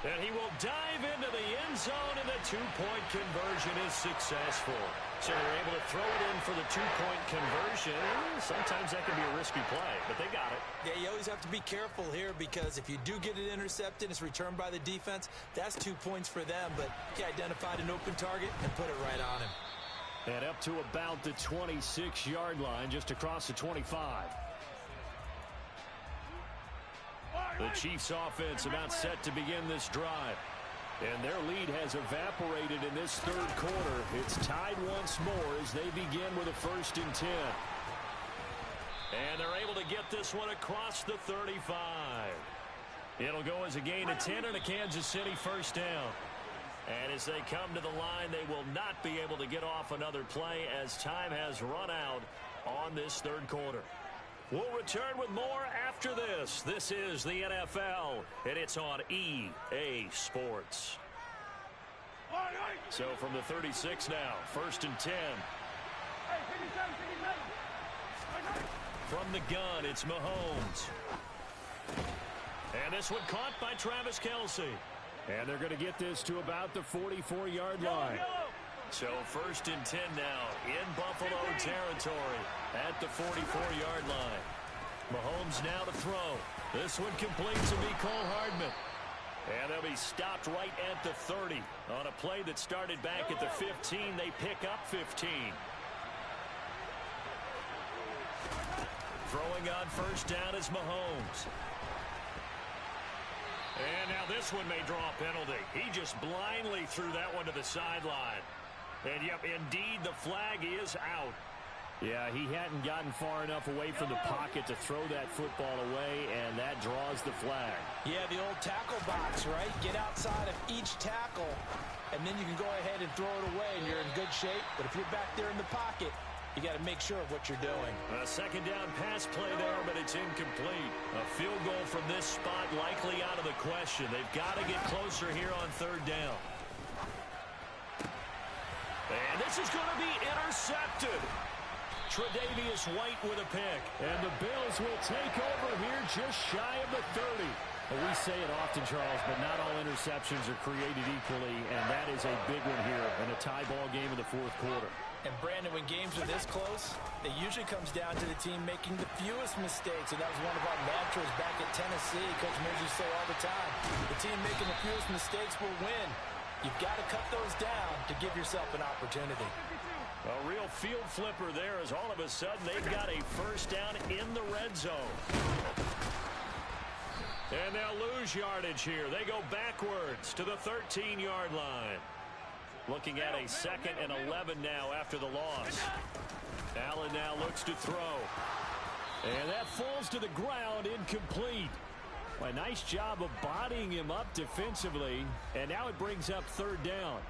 And he will dive into the end zone, and the 2-point conversion is successful. So they're able to throw it in for the 2-point conversion. Sometimes that can be a risky play, but they got it. Yeah, you always have to be careful here because if you do get it intercepted, it's returned by the defense. That's 2 points for them, but he identified an open target and put it right on him. and up to about the 26-yard line, just across the 25. The Chiefs offense about set to begin this drive. And their lead has evaporated in this third quarter. It's tied once more as they begin with a 1st and 10. And they're able to get this one across the 35. It'll go as a gain of 10 and a Kansas City first down. And as they come to the line, they will not be able to get off another play as time has run out on this third quarter. We'll return with more after this. This is the NFL, and it's on EA Sports. So from the 36 now, 1st and 10. From the gun, it's Mahomes. And this one caught by Travis Kelce. And they're going to get this to about the 44-yard line. So 1st and 10 now in Buffalo territory at the 44-yard line. Mahomes now to throw. This one completes to Mecole Hardman. And they'll be stopped right at the 30. On a play that started back at the 15, they pick up 15. Throwing on 1st down is Mahomes. And now this one may draw a penalty. He just blindly threw that one to the sideline. And, yep, indeed, the flag is out. Yeah, he hadn't gotten far enough away from the pocket to throw that football away, and that draws the flag. Yeah, the old tackle box, right? Get outside of each tackle, and then you can go ahead and throw it away, and you're in good shape. But if you're back there in the pocket, you got to make sure of what you're doing. A second down pass play there, but it's incomplete. A field goal from this spot likely out of the question. They've got to get closer here on third down. And this is going to be intercepted. Tre'Davious White with a pick. And the Bills will take over here just shy of the 30. Well, we say it often, Charles, but not all interceptions are created equally, and that is a big one here in a tie ball game in the fourth quarter. And, Brandon, when games are this close, it usually comes down to the team making the fewest mistakes, and that was one of our mantras back at Tennessee. Coach Mears used to say all the time, the team making the fewest mistakes will win. You've got to cut those down to give yourself an opportunity. A real field flipper there as all of a sudden they've got a first down in the red zone. And they'll lose yardage here. They go backwards to the 13-yard line. Looking at a 2nd and 11 now after the loss. Allen now looks to throw. And that falls to the ground, incomplete. A nice job of bodying him up defensively. And now it brings up third down.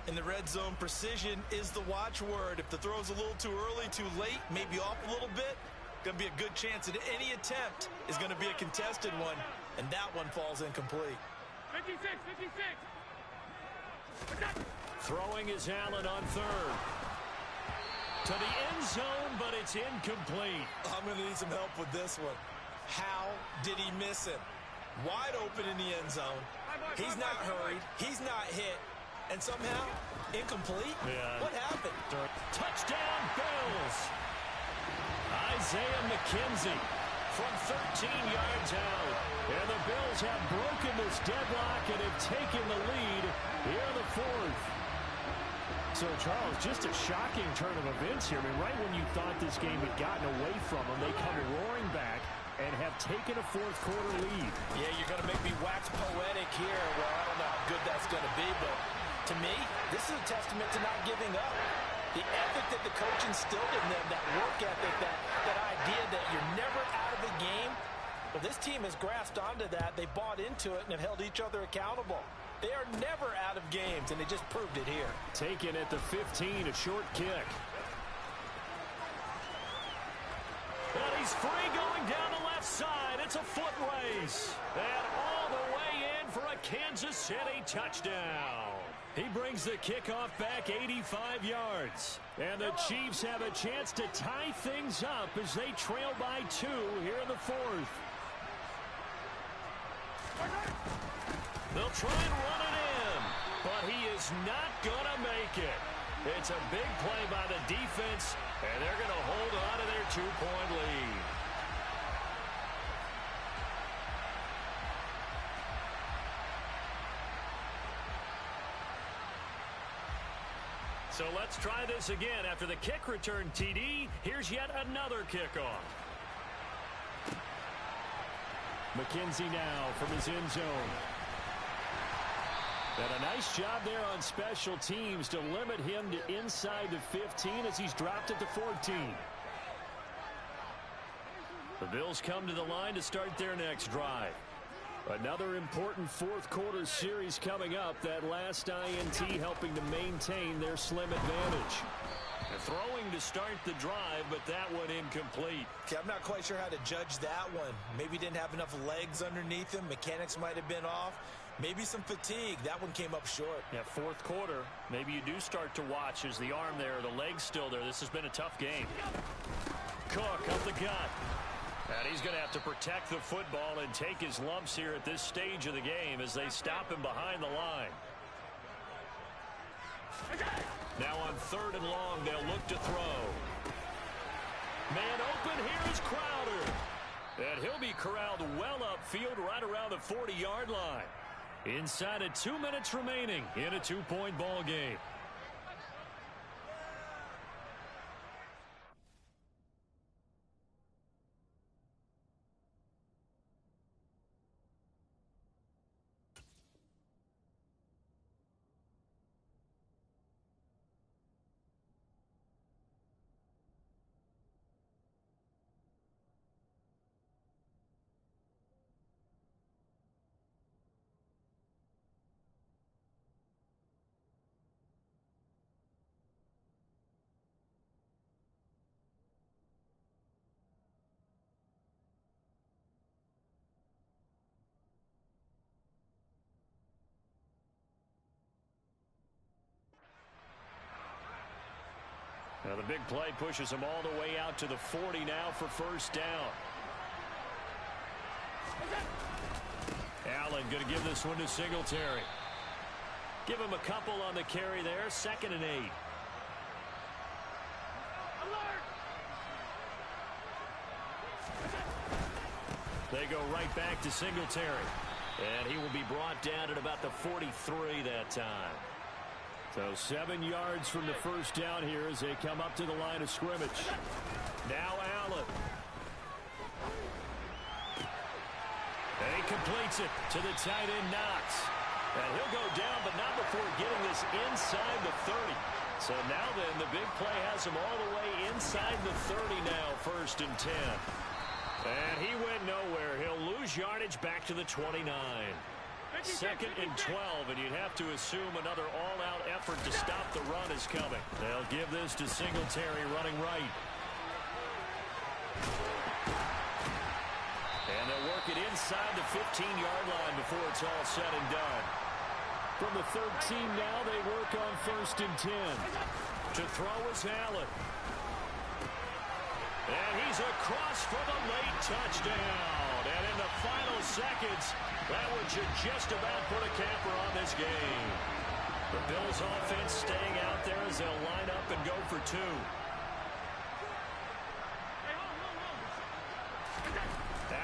In the red zone, precision is the watchword. If the throw's a little too early, too late, maybe off a little bit, going to be a good chance that any attempt is going to be a contested one, and that one falls incomplete. 56, 56. Throwing is Allen on third. To the end zone, but it's incomplete. I'm going to need some help with this one. How did he miss him? Wide open in the end zone. He's not hurried. He's not hit. And somehow, incomplete? Yeah. What happened? Touchdown, Bills! Isaiah McKenzie from 13 yards out. And the Bills have broken this deadlock and have taken the lead here in the fourth. So, Charles, just a shocking turn of events here. I mean, right when you thought this game had gotten away from them, they come roaring back and have taken a fourth quarter lead. Yeah, you're going to make me wax poetic here. Well, I don't know how good that's going to be, but to me, this is a testament to not giving up. The ethic that the coach instilled in them, that work ethic, that idea that you're never out of the game. Well, this team has grasped onto that. They bought into it and have held each other accountable. They are never out of games, and they just proved it here. Taken at the 15, a short kick. And he's free going down the left side. It's a foot race. And all the way in for a Kansas City touchdown. He brings the kickoff back 85 yards. And the Chiefs have a chance to tie things up as they trail by 2 here in the fourth. They'll try and run it in, but he is not going to make it. It's a big play by the defense, and they're going to hold on to their 2-point lead. So let's try this again. After the kick return TD, here's yet another kickoff. McKenzie now from his end zone. And a nice job there on special teams to limit him to inside the 15 as he's dropped at the 14. The Bills come to the line to start their next drive. Another important fourth quarter series coming up. That last INT helping to maintain their slim advantage. And throwing to start the drive, but that one incomplete. Okay, I'm not quite sure how to judge that one. Maybe didn't have enough legs underneath him. Mechanics might have been off. Maybe some fatigue. That one came up short. Yeah, fourth quarter. Maybe you do start to watch as the arm there, the leg's still there. This has been a tough game. Cook up the gut. And he's going to have to protect the football and take his lumps here at this stage of the game as they stop him behind the line. Now on 3rd and long, they'll look to throw. Man open, here is Crowder. And he'll be corralled well upfield right around the 40-yard line. Inside of 2 minutes remaining in a 2-point ball game. Well, the big play pushes him all the way out to the 40 now for first down. Allen going to give this one to Singletary. Give him a couple on the carry there. 2nd and 8. They go right back to Singletary. And he will be brought down at about the 43 that time. So 7 yards from the first down here as they come up to the line of scrimmage. Now Allen. And he completes it to the tight end Knox. And he'll go down, but not before getting this inside the 30. So now then, the big play has him all the way inside the 30 now, 1st and 10. And he went nowhere. He'll lose yardage back to the 29. 2nd and 12, and you'd have to assume another all-out effort to stop the run is coming. They'll give this to Singletary running right. And they'll work it inside the 15-yard line before it's all said and done. From the 13 now, they work on 1st and 10. To throw is Allen. And he's across for the late touchdown. And in the final seconds, that one should just about put a capper on this game. The Bills offense staying out there as they'll line up and go for 2.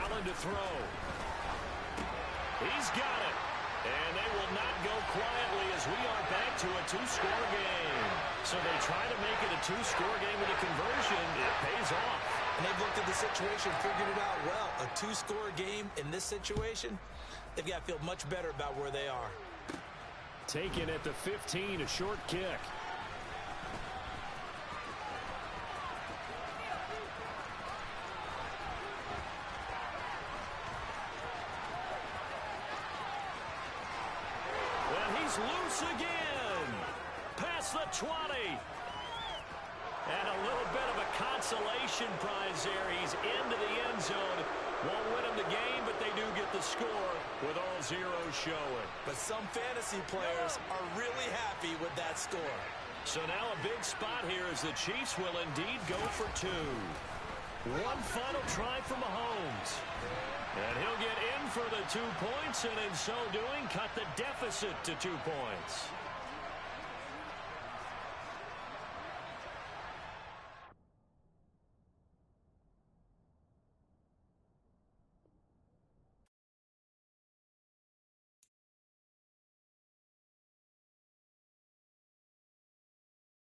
Allen to throw. He's got it. And they will not go quietly as we are back to a 2-score game. So they try to make it a 2-score game with a conversion. It pays off. And they've looked at the situation, figured it out well. A 2-score game in this situation, they've got to feel much better about where they are. Taken at the 15, a short kick. Loose again. Past the 20. And a little bit of a consolation prize there. He's into the end zone. Won't win him the game, but they do get the score with all zeros showing. But some fantasy players are really happy with that score. So now a big spot here as the Chiefs will indeed go for 2. One final try from Mahomes. And he'll get in for the 2 points, and in so doing, cut the deficit to 2 points.